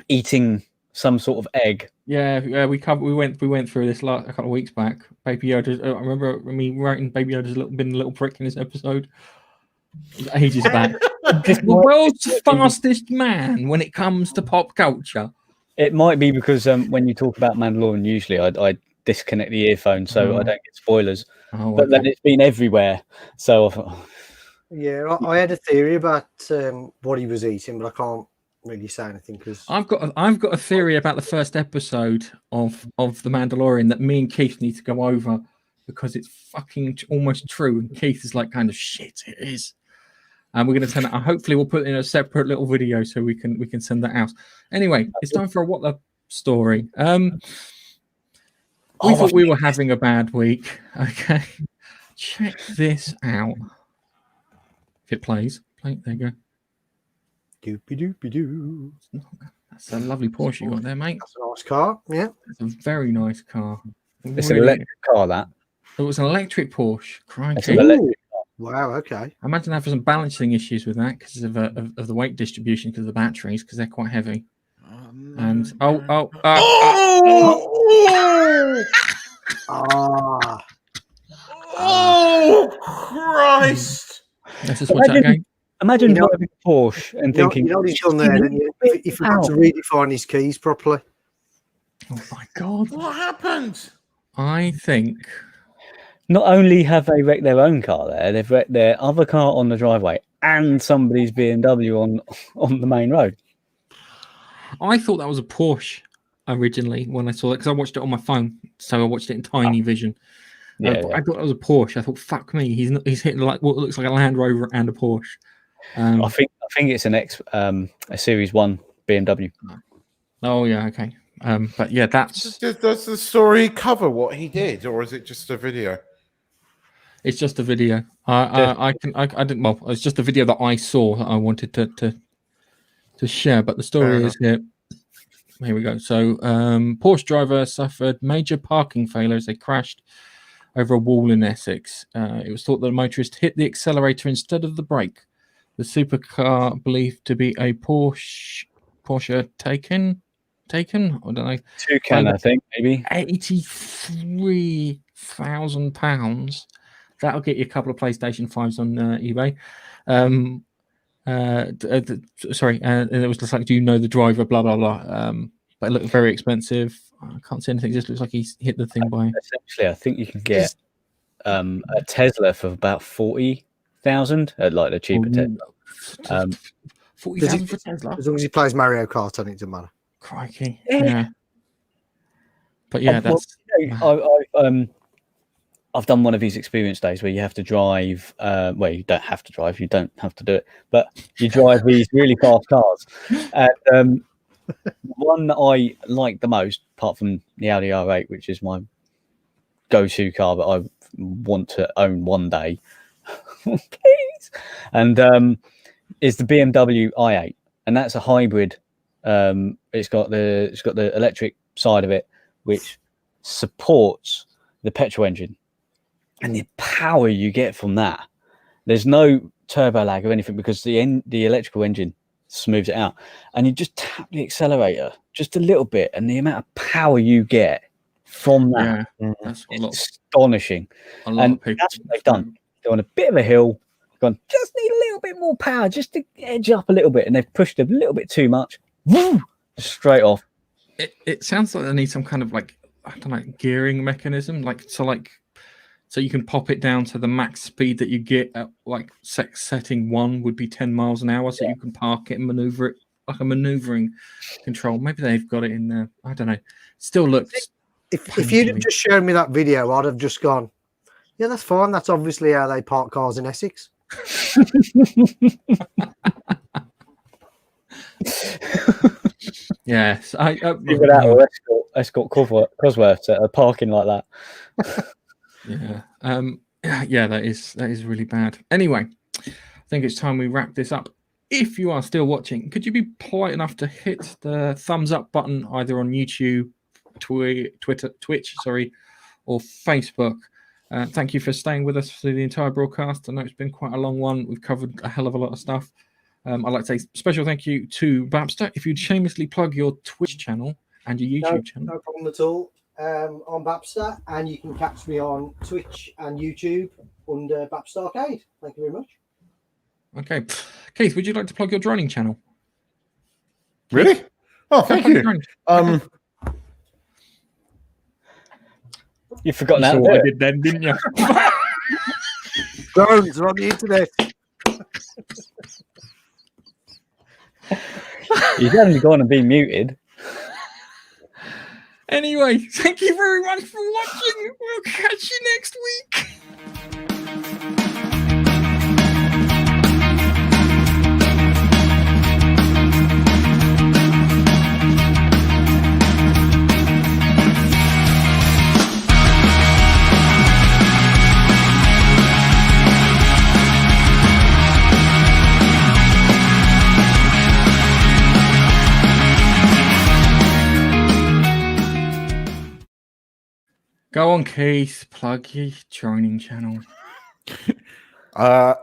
eating some sort of egg. Yeah, we went through this a couple of weeks back. Baby Yoda. I remember me writing Baby Yoda's been a little prick in this episode. Ages back. The world's fastest man when it comes to pop culture. It might be because when you talk about Mandalorian, usually I disconnect the earphone so I don't get spoilers. But then it's been everywhere. So I thought, yeah, I had a theory about what he was eating, but I can't really say anything because I've got a theory about the first episode of The Mandalorian that me and Keith need to go over because it's fucking almost true. And Keith is like, kind of shit, it is. And we're going to send it. Hopefully, we'll put it in a separate little video so we can send that out. Anyway, it's time for a What the Story. We thought we were having a bad week. Okay, check this out. If it plays, play. There you go. Doopy doopy doo. That's a lovely Porsche you got there, mate. That's a nice car. Yeah, It's a very nice car. it's an electric car, that. It was an electric Porsche. It's Crikey. an electric. wow. Okay. I imagine having some balancing issues with that because of the weight distribution because of the batteries because they're quite heavy. And Oh, Christ! let's just watch that again. Imagine You know- driving a Porsche and thinking, you know what he's done there, didn't you? He forgot to redefine his keys properly. Oh my god! What happened? I think not only have they wrecked their own car there, they've wrecked their other car on the driveway and somebody's BMW on the main road. I thought that was a Porsche originally when I saw it because I watched it on my phone, so I watched it in tiny vision. Yeah, I thought that was a Porsche. I thought, fuck me, he's hitting like what looks like a Land Rover and a Porsche. I think it's a Series 1 BMW. Oh yeah, okay. But yeah, Does the story cover what he did, or is it just a video? it's just a video. I didn't. Well, it's just a video that I saw that I wanted to share. But the story is here. Here we go. So, Porsche driver suffered major parking failure as they crashed over a wall in Essex. It was thought that the motorist hit the accelerator instead of the brake. The supercar, believed to be a Porsche Taycan. I don't know. Toucan, I think, maybe. £83,000. That'll get you a couple of PlayStation 5s on eBay. Sorry, and it was just like, do you know the driver? Blah blah blah. But it looked very expensive. I can't see anything. It just looks like he's hit the thing by. Essentially, I think you can get a Tesla for about 40,000 at like the cheaper Tesla. 40,000 for Tesla. As long as he plays Mario Kart, I think it doesn't matter. Crikey. Yeah. But yeah, that's. I've done one of these experience days where you have to drive. Well, you don't have to drive. You don't have to do it, but you drive these really fast cars. And one that I like the most, apart from the Audi R8, which is my go-to car that I want to own one day, please, and is the BMW i8, and that's a hybrid. It's got the electric side of it, which supports the petrol engine. And the power you get from that, there's no turbo lag or anything because the electrical engine smooths it out. And you just tap the accelerator just a little bit, and the amount of power you get from that, that's astonishing. And that's what they've done. They're on a bit of a hill, gone, just need a little bit more power just to edge up a little bit, and they've pushed a little bit too much. Woo! Straight off. It sounds like they need some kind of like, I don't know, gearing mechanism, so you can pop it down to the max speed that you get at like setting 1 would be 10 miles an hour, so you can park it and maneuver it like a maneuvering control. Maybe they've got it in there. I don't know. Still looks. If you'd have just shown me that video, I'd have just gone, yeah, that's fine. That's obviously how they park cars in Essex. Yes, Even that or escort Cosworth at a parking like that. Yeah, that is really bad. Anyway, I think it's time we wrap this up. if you are still watching, could you be polite enough to hit the thumbs up button either on YouTube, Twitch, or Facebook? Thank you for staying with us through the entire broadcast. I know it's been quite a long one. We've covered a hell of a lot of stuff. I'd like to say special thank you to Babster. If you'd shamelessly plug your Twitch channel and your YouTube channel. No problem at all. I'm Babster, and you can catch me on Twitch and YouTube under Babster Arcade. Thank you very much. Okay. Keith, would you like to plug your droning channel? Really? Oh, thank you. You've forgotten You how saw to what do I it. did then, didn't you? Drones are on the internet. You've only gone and been muted. Anyway, thank you very much for watching. We'll catch you next week. Go on, Keith. Plug your joining channel.